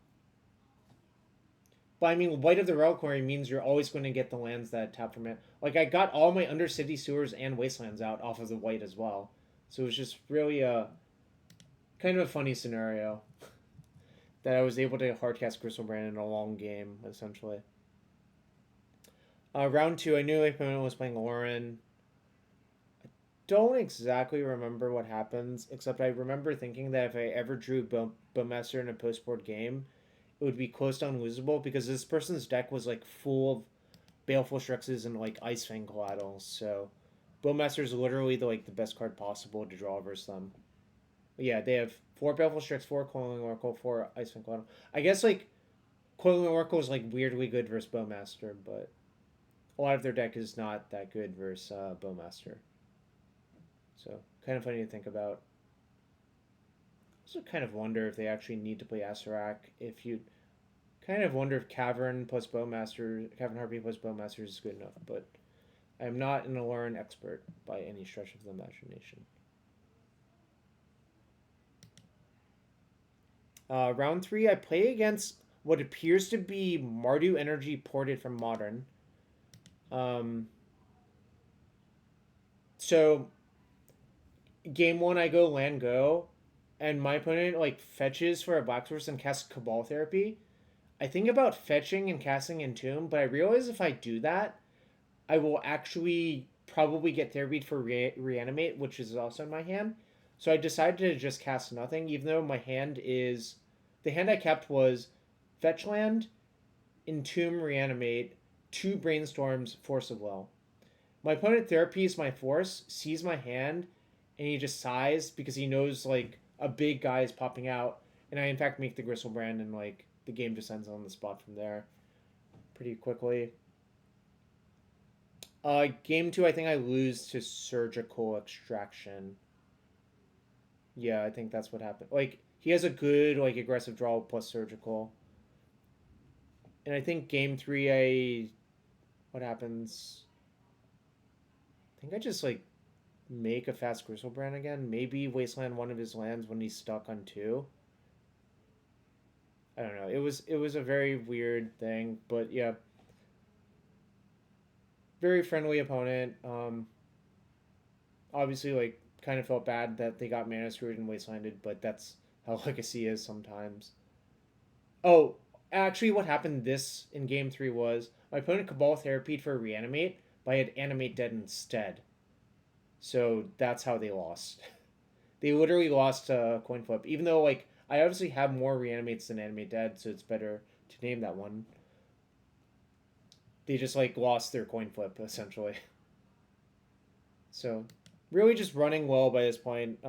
But I mean, White of the Reliquary means you're always going to get the lands that tap for mana. Like, I got all my Undercity Sewers and Wastelands out off of the White as well. So it was just really a kind of a funny scenario that I was able to hardcast Gristlebrand in a long game, essentially. Round 2, I knew my opponent was playing Lauren. don't exactly remember what happens, except I remember thinking that if I ever drew Bowmaster in a post-board game, it would be close to unlosable because this person's deck was like full of Baleful Strixes and like Ice Fang collaterals. So Bowmaster is literally the best card possible to draw versus them. But yeah, they have 4 Baleful Strix, 4 Coiling Oracle, 4 Ice Fang collateral. I guess like Coiling Oracle is like weirdly good versus Bowmaster, but a lot of their deck is not that good versus Bowmaster. So kind of funny to think about. Also, kind of wonder if they actually need to play Asarak. If you kind of wonder if Cavern plus Bowmaster, Cavern Harpy plus Bowmaster is good enough, but I'm not an Aloran expert by any stretch of the imagination. Round 3, I play against what appears to be Mardu Energy ported from Modern. So game 1, I go land go, and my opponent like fetches for a black source and casts Cabal Therapy. I think about fetching and casting Entomb, but I realize if I do that, I will actually probably get therapied for Reanimate, which is also in my hand. So I decided to just cast nothing, even though my hand is... The hand I kept was Fetch Land, Entomb, Reanimate, 2 Brainstorms, Force of Will. My opponent therapies my Force, sees my hand, and he just sighs because he knows like a big guy is popping out, and I in fact make the Gristlebrand, and like the game just ends on the spot from there pretty quickly. Game 2, I think I lose to Surgical Extraction. Yeah, I think that's what happened. Like, he has a good, like, aggressive draw plus Surgical. And I think game 3, what happens? I think I just, like, make a fast Gristlebrand again. Maybe Wasteland one of his lands when he's stuck on 2. I don't know. It was a very weird thing, but yeah. Very friendly opponent. Obviously, like, kind of felt bad that they got mana screwed and wastelanded, but that's how Legacy is sometimes. Oh, actually, what happened this in game 3 was my opponent Cabal therapied for Reanimate, but I had Animate Dead instead. So that's how they lost. They literally lost a coin flip, even though like I obviously have more Reanimates than Animate Dead, so it's better to name that one. They just like lost their coin flip essentially. So really just running well by this point.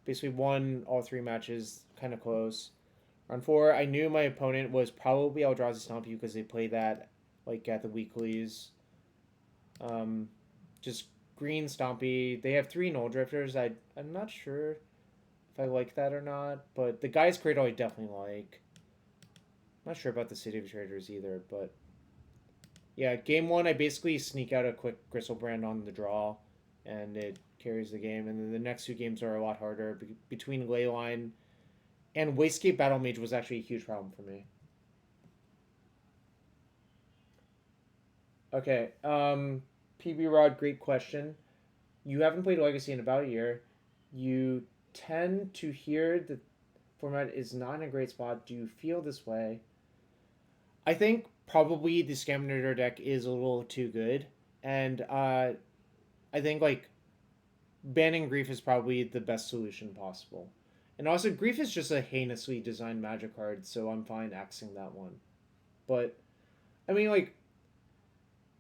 Basically won all 3 matches, kind of close. Round 4, I knew my opponent was probably Eldrazi Stomp You because they play that like at the weeklies. Just green Stompy. They have 3 Null Drifters. I'm not sure if I like that or not, but the Guy's Cradle I definitely like. I'm not sure about the City of Traders either, but yeah, game 1 I basically sneak out a quick Gristlebrand on the draw, and it carries the game. And then the next 2 games are a lot harder between Leyline and Wastegate Battle Mage was actually a huge problem for me. Okay, PB Rod, great question. You haven't played Legacy in about a year. You tend to hear the format is not in a great spot. Do you feel this way? I think probably the Scaminator deck is a little too good, and I think like banning Grief is probably the best solution possible. And also, Grief is just a heinously designed Magic card, so I'm fine axing that one. But I mean, like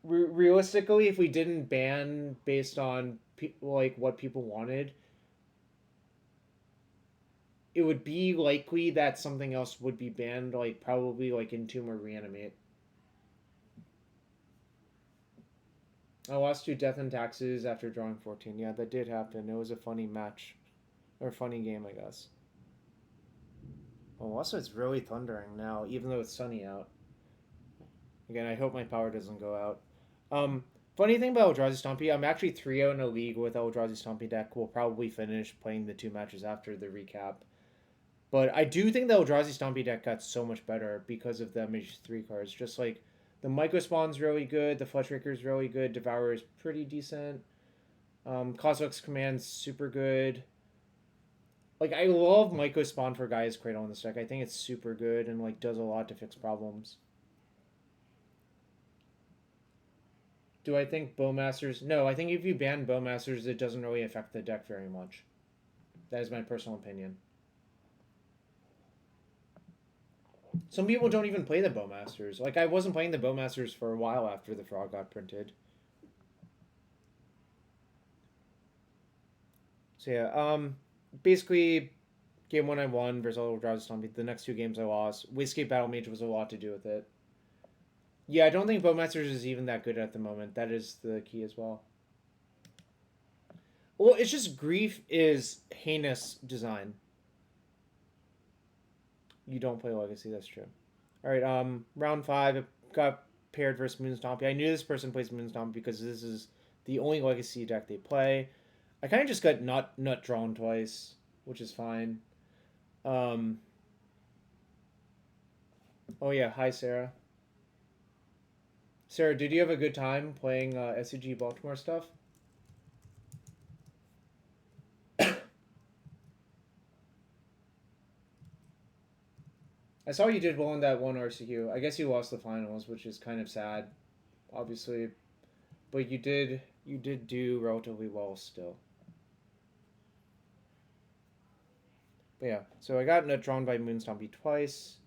realistically, if we didn't ban based on like what people wanted, it would be likely that something else would be banned, like probably like Entomb or Reanimate. I lost to Death and Taxes after drawing 14. Yeah, that did happen. It was a funny match. Or funny game, I guess. Oh, also it's really thundering now, even though it's sunny out. Again, I hope my power doesn't go out. Funny thing about Eldrazi Stompy, I'm actually 3-0 in a league with Eldrazi Stompy deck. We'll probably finish playing the 2 matches after the recap. But I do think the Eldrazi Stompy deck got so much better because of the MH3 cards. Just like the Myco Spawn's really good, the Fletchraker's really good, Devourer is pretty decent. Cosmic's Command's super good. Like, I love Myco Spawn for Gaia's Cradle in this deck. I think it's super good and like does a lot to fix problems. Do I think Bowmasters? No, I think if you ban Bowmasters, it doesn't really affect the deck very much. That is my personal opinion. Some people don't even play the Bowmasters. Like, I wasn't playing the Bowmasters for a while after the Frog got printed. So yeah, basically, game one I won versus Little Jarvis Stompy. The next two games I lost. Wastegate Battle Mage was a lot to do with it. Yeah, I don't think Bowmasters is even that good at the moment. That is the key as well. Well, it's just Grief is heinous design. You don't play Legacy, that's true. All right, round five, it got paired versus Moonstompy. I knew this person plays Moonstompy because this is the only Legacy deck they play. I kind of just got nut drawn twice, which is fine. Um, oh yeah, hi Sarah. Sarah, did you have a good time playing SCG Baltimore stuff? I saw you did well in that one RCQ. I guess you lost the finals, which is kind of sad, obviously, but you did do relatively well still. But yeah, so I got drawn by Moonstompy twice.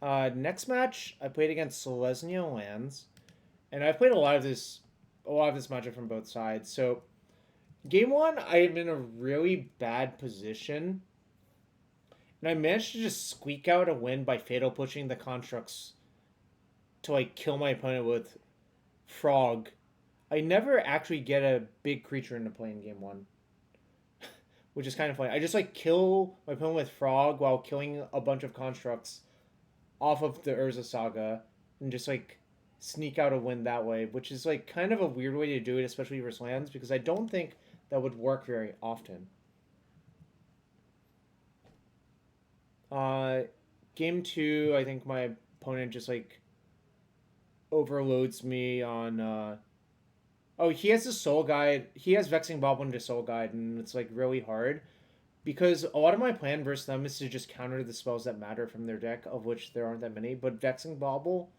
Next match, I played against Selesnya Lands, and I played a lot of this matchup from both sides. So game one, I am in a really bad position, and I managed to just squeak out a win by fatal pushing the constructs to like kill my opponent with Frog. I never actually get a big creature into play in game one, which is kind of funny. I just like kill my opponent with Frog while killing a bunch of constructs off of the Urza Saga and just like sneak out a win that way, which is like kind of a weird way to do it, especially versus lands, because I don't think that would work very often. Uh, game two, I think my opponent just like overloads me on. Oh, he has a Soul Guide. He has Vexing Bobble into Soul Guide, and it's like really hard because a lot of my plan versus them is to just counter the spells that matter from their deck, of which there aren't that many. But Vexing Bobble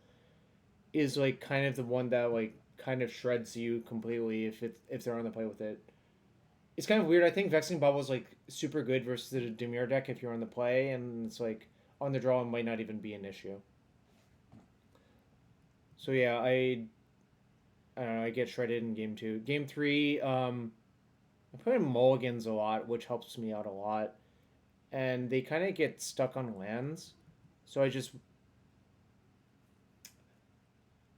is like kind of the one that like kind of shreds you completely if they're on the play with it. It's kind of weird. I think Vexing Bubble is like super good versus the Dimir deck if you're on the play, and it's like on the draw it might not even be an issue. So yeah, I don't know. I get shredded in game two. Game three, I play mulligans a lot, which helps me out a lot, and they kind of get stuck on lands. So I just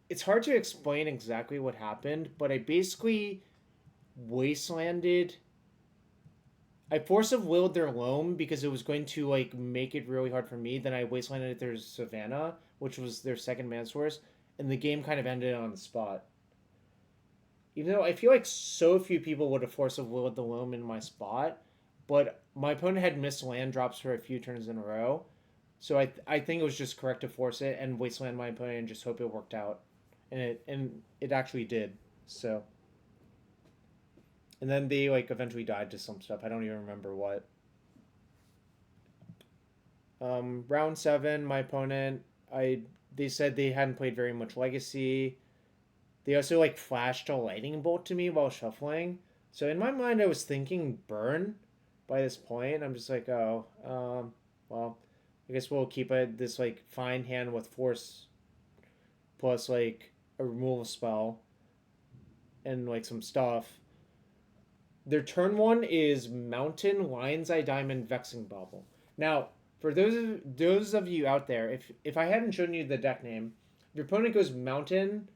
it's hard to explain exactly what happened, but I basically wastelanded I force of willed their loam because it was going to like make it really hard for me. Then I wastelanded their Savannah, which was their second man source, and the game kind of ended on the spot. Even though I feel like so few people would have force of willed the loam in my spot, but my opponent had missed land drops for a few turns in a row, so I think it was just correct to force it and wasteland my opponent and just hope it worked out, and it actually did. So and then they like eventually died to some stuff. I don't even remember what. Round seven, my opponent, I they said they hadn't played very much Legacy. They also like flashed a lightning bolt to me while shuffling. So in my mind, I was thinking burn. By this point, I'm just like, oh, well, I guess we'll keep it this like fine hand with force plus like a removal spell and like some stuff. Their turn one is Mountain, Lion's Eye Diamond, Vexing Bauble. Now, for those of you out there, if I hadn't shown you the deck name, if your opponent goes Mountain,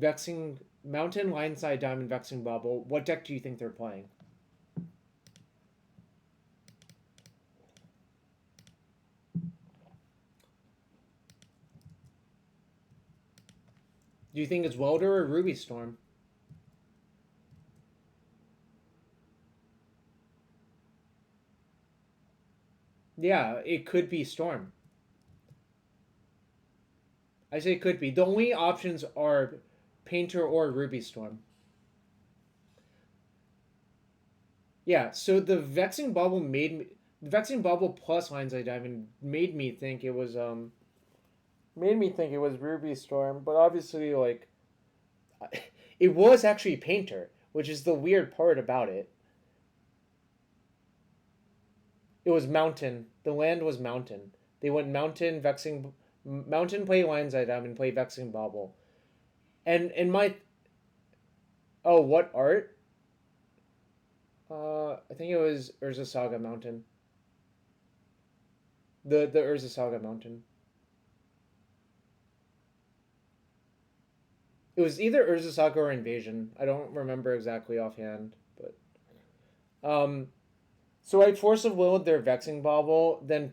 Lion's Eye Diamond, Vexing Bauble, what deck do you think they're playing? Do you think it's Welder or Ruby Storm? Yeah, it could be Storm. I say it could be. The only options are Painter or Ruby Storm. Yeah, so the Vexing Bubble plus Lion's Eye Diamond made me think it was Ruby Storm, but obviously like It was actually Painter, which is the weird part about it. It was Mountain. The land was Mountain. They went Mountain, Vexing, Mountain play Lion's Eye Diamond, play Vexing Bauble. And in my, oh, what art? I think it was Urza Saga Mountain. The Urza Saga Mountain. It was either Urza Saga or Invasion. I don't remember exactly offhand, but so I Force of Will their Vexing Bauble. Then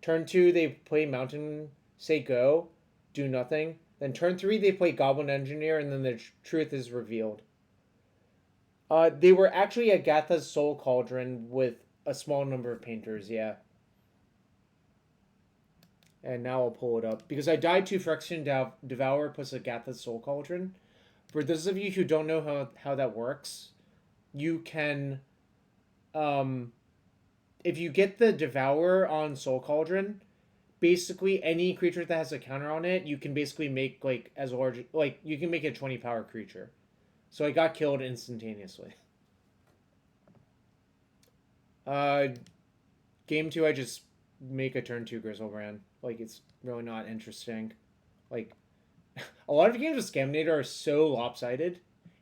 turn 2 they play Mountain, say go, do nothing. Then turn 3 they play Goblin Engineer, and then the truth is revealed. They were actually Agatha's Soul Cauldron with a small number of painters, yeah. And now I'll pull it up. Because I died to Phyrexian Devour plus Agatha's Soul Cauldron. For those of you who don't know how that works, you can... if you get the Devour on Soul Cauldron, basically any creature that has a counter on it, you can basically make, like, as large... Like, you can make a 20 power creature. So I got killed instantaneously. Game 2, I just make a turn 2 Grizzlebrand. Like, it's really not interesting. Like, a lot of games with Scaminator are so lopsided.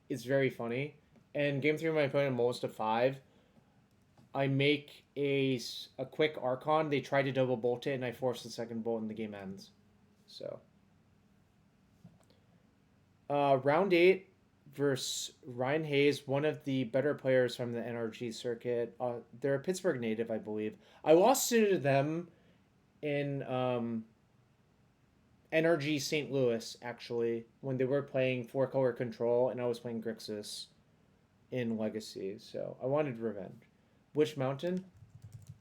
It's very funny. And game 3, my opponent mulls to 5. I make a quick Archon. They try to double bolt it, and I force the second bolt, and the game ends. So. Round 8 versus Ryan Hayes, one of the better players from the NRG circuit. They're a Pittsburgh native, I believe. I lost to them in NRG St. Louis, actually, when they were playing 4-color Control, and I was playing Grixis in Legacy, so I wanted revenge. Which mountain?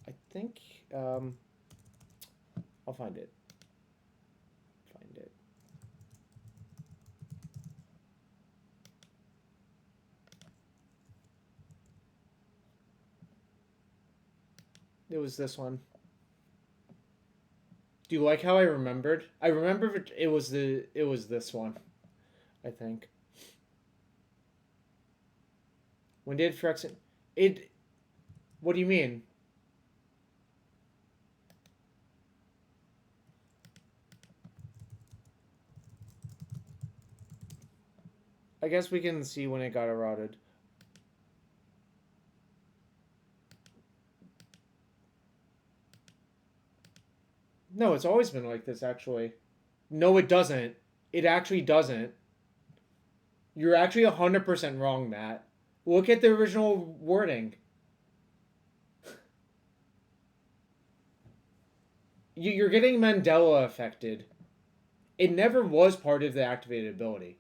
I think, I'll find it. It was this one. Do you like how I remembered? I remember it was this one, I think. When did Phyrexian... It... What do you mean? I guess we can see when it got eroded. No, it's always been like this, actually. No, it doesn't. It actually doesn't. You're actually 100% wrong, Matt. Look at the original wording. You're getting Mandela affected. It never was part of the activated ability.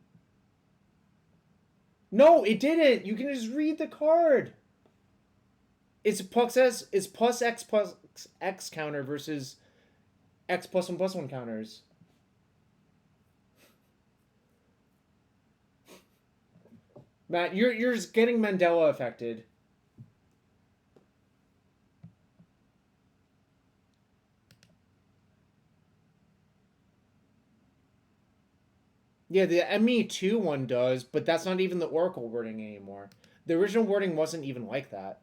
No, it didn't. You can just read the card. It's plus X counter versus X +1/+1 counters. Matt, you're just getting Mandela affected. Yeah, the ME2 one does, but that's not even the Oracle wording anymore. The original wording wasn't even like that.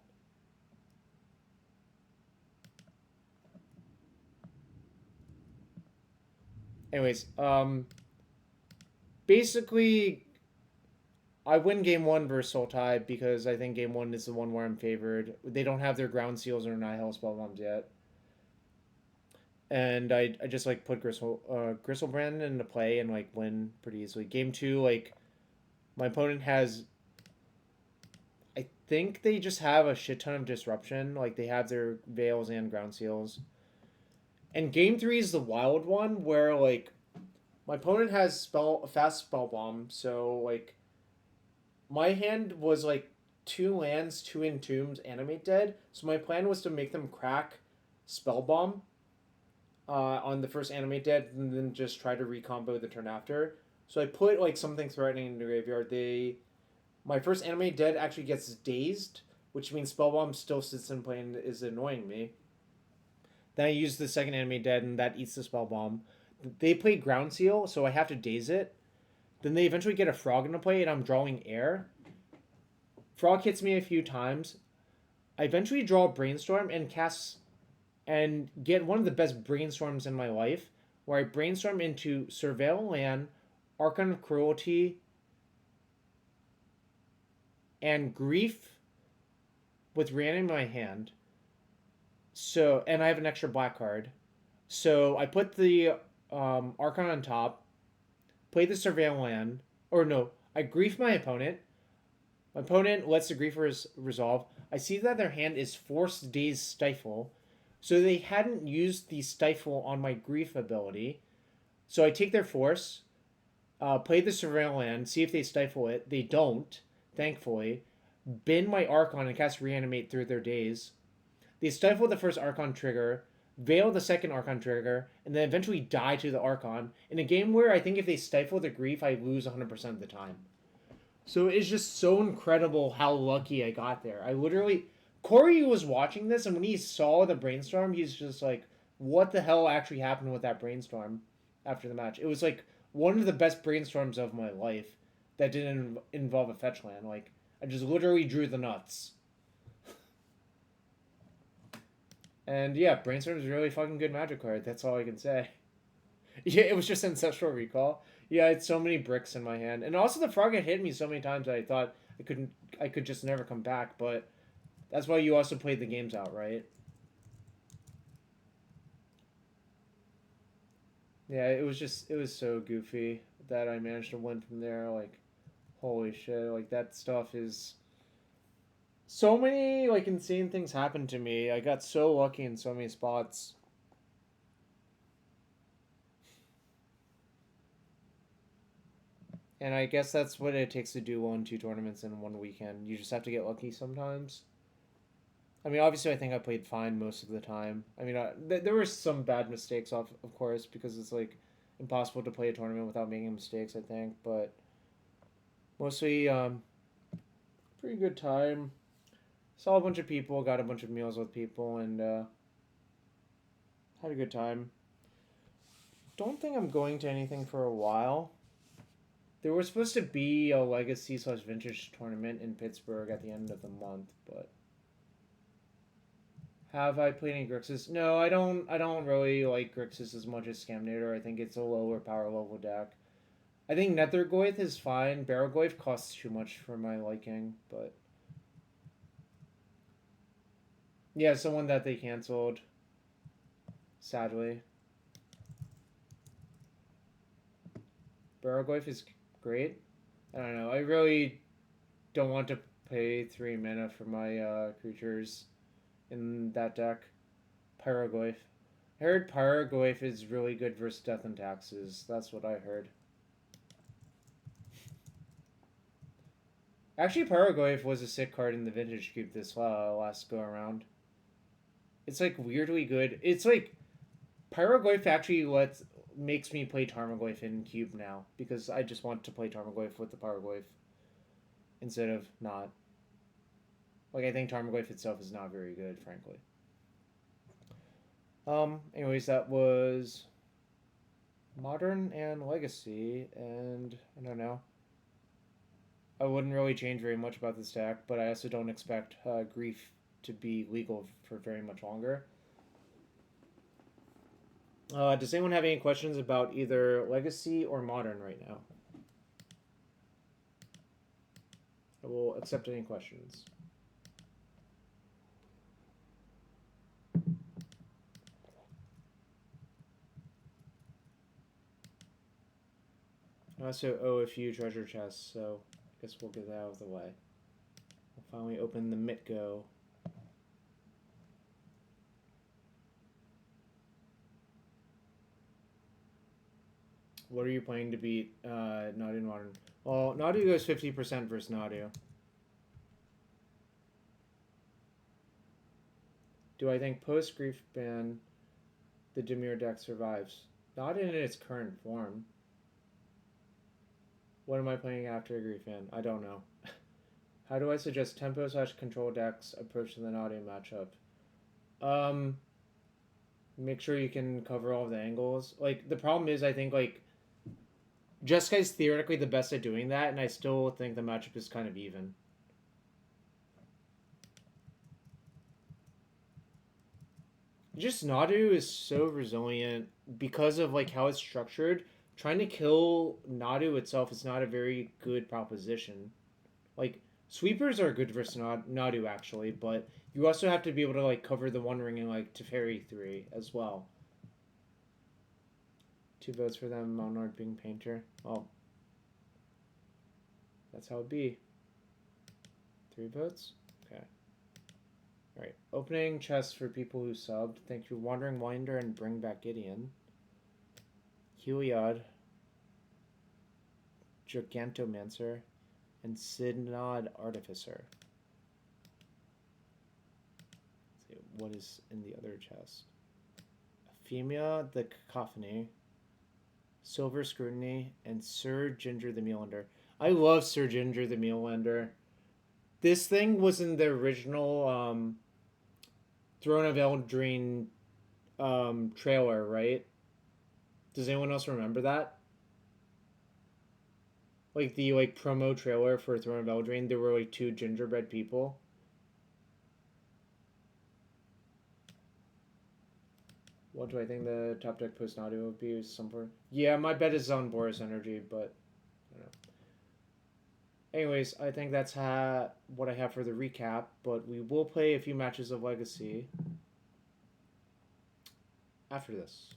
Anyways, basically, I win game 1 versus Sultai because I think game 1 is the one where I'm favored. They don't have their ground seals or Nihil Spellbombs yet. And I just, like, put Griselbrand into play and, like, win pretty easily. Game 2, like, my opponent has... I think they just have a shit ton of disruption. Like, they have their Veils and ground seals. And game 3 is the wild one where, like, my opponent has fast spell bomb, so, like, my hand was, like, 2 lands, 2 entombs, animate dead. So my plan was to make them crack spell bomb on the first animate dead, and then just try to recombo the turn after. So I put, like, something threatening in the graveyard. My first animate dead actually gets dazed, which means spell bomb still sits in play and is annoying me. Then I use the second enemy dead, and that eats the spell bomb. They play ground seal, so I have to daze it. Then they eventually get a frog into play, and I'm drawing air. Frog hits me a few times. I eventually draw Brainstorm and cast and get one of the best brainstorms in my life, where I brainstorm into Surveil Land, Archon of Cruelty, and Grief with Ran in my hand. So, and I have an extra black card. So I put the Archon on top, play the Surveil Land, or no, I Grief my opponent. My opponent lets the Grief resolve. I see that their hand is Forced Daze Stifle, so they hadn't used the Stifle on my Grief ability. So I take their Force, play the Surveil Land, see if they stifle it. They don't, thankfully. Bend my Archon and cast Reanimate through their daze. They stifle the first Archon trigger, veil the second Archon trigger, and then eventually die to the Archon in a game where I think if they stifle the Grief, I lose 100% of the time. So it's just so incredible how lucky I got there. I literally... Corey was watching this, and when he saw the Brainstorm, he's just like, what the hell actually happened with that Brainstorm after the match? It was like one of the best Brainstorms of my life that didn't involve a fetch land. Like, I just literally drew the nuts. And yeah, Brainstorm is a really fucking good Magic card. That's all I can say. Yeah, it was just Ancestral Recall. Yeah, I had so many bricks in my hand, and also the frog had hit me so many times that I thought I could just never come back. But that's why you also played the games out, right? Yeah, it was so goofy that I managed to win from there. Like, holy shit! Like that stuff is so many like insane things happened to me. I got so lucky in so many spots. And I guess that's what it takes to do well in 2 tournaments in one weekend. You just have to get lucky sometimes. I mean, obviously, I think I played fine most of the time. I mean, there were some bad mistakes, of course, because it's like impossible to play a tournament without making mistakes. I think, but mostly, pretty good time. Saw a bunch of people, got a bunch of meals with people, and had a good time. Don't think I'm going to anything for a while. There was supposed to be a Legacy/Vintage tournament in Pittsburgh at the end of the month, but have I played any Grixis? No, I don't. I don't really like Grixis as much as Scaminator. I think it's a lower power level deck. I think Nethergoyf is fine. Barrowgoyf costs too much for my liking, but yeah, someone that they canceled. Sadly, Barrowgoyf is great. I don't know. I really don't want to pay 3 mana for my creatures in that deck. Pyrogoyf. I heard Pyrogoyf is really good versus Death and Taxes. That's what I heard. Actually, Pyrogoyf was a sick card in the Vintage Cube this last go around. It's like weirdly good. It's like Pyrogoyf actually makes me play Tarmogoyf in Cube now because I just want to play Tarmogoyf with the Pyrogoyf instead of not. Like, I think Tarmogoyf itself is not very good, frankly. Anyways, that was Modern and Legacy, and I don't know. I wouldn't really change very much about this deck, but I also don't expect Grief to be legal for very much longer. Does anyone have any questions about either Legacy or Modern right now? I will accept any questions. I also owe a few treasure chests, so I guess we'll get that out of the way. We'll finally open the Mitgo. What are you playing to beat Nadu Modern? Well, Nadu goes 50% versus Nadu. Do I think post-Grief ban the Dimir deck survives? Not in its current form. What am I playing after a Grief ban? I don't know. How do I suggest tempo/control decks approach to the Nadu matchup? Make sure you can cover all the angles. Like, the problem is, I think, like, Jessica is theoretically the best at doing that, and I still think the matchup is kind of even. Just Nadu is so resilient because of like how it's structured. Trying to kill Nadu itself is not a very good proposition. Like sweepers are good versus Nadu actually, but you also have to be able to like cover the One Ring and like Teferi 3 as well. 2 votes for them, Monard being painter. Oh, that's how it be. 3 votes. Okay. All right. Opening chest for people who subbed. Thank you, Wandering Winder and Bring Back Gideon. Heliod, Gigantomancer, and Synod Artificer. Let's see what is in the other chest. Ephemia, the Cacophony, Silver Scrutiny, and Sir Ginger the Mealander. I love Sir Ginger the Mealander. This thing was in the original Throne of Eldraine trailer, right? Does anyone else remember that? Like the like promo trailer for Throne of Eldraine, there were like 2 gingerbread people. What do I think the top deck post Nadu would be? Somewhere. Yeah, my bet is on Boris Energy, but I don't know. Anyways, I think that's what I have for the recap. But we will play a few matches of Legacy after this.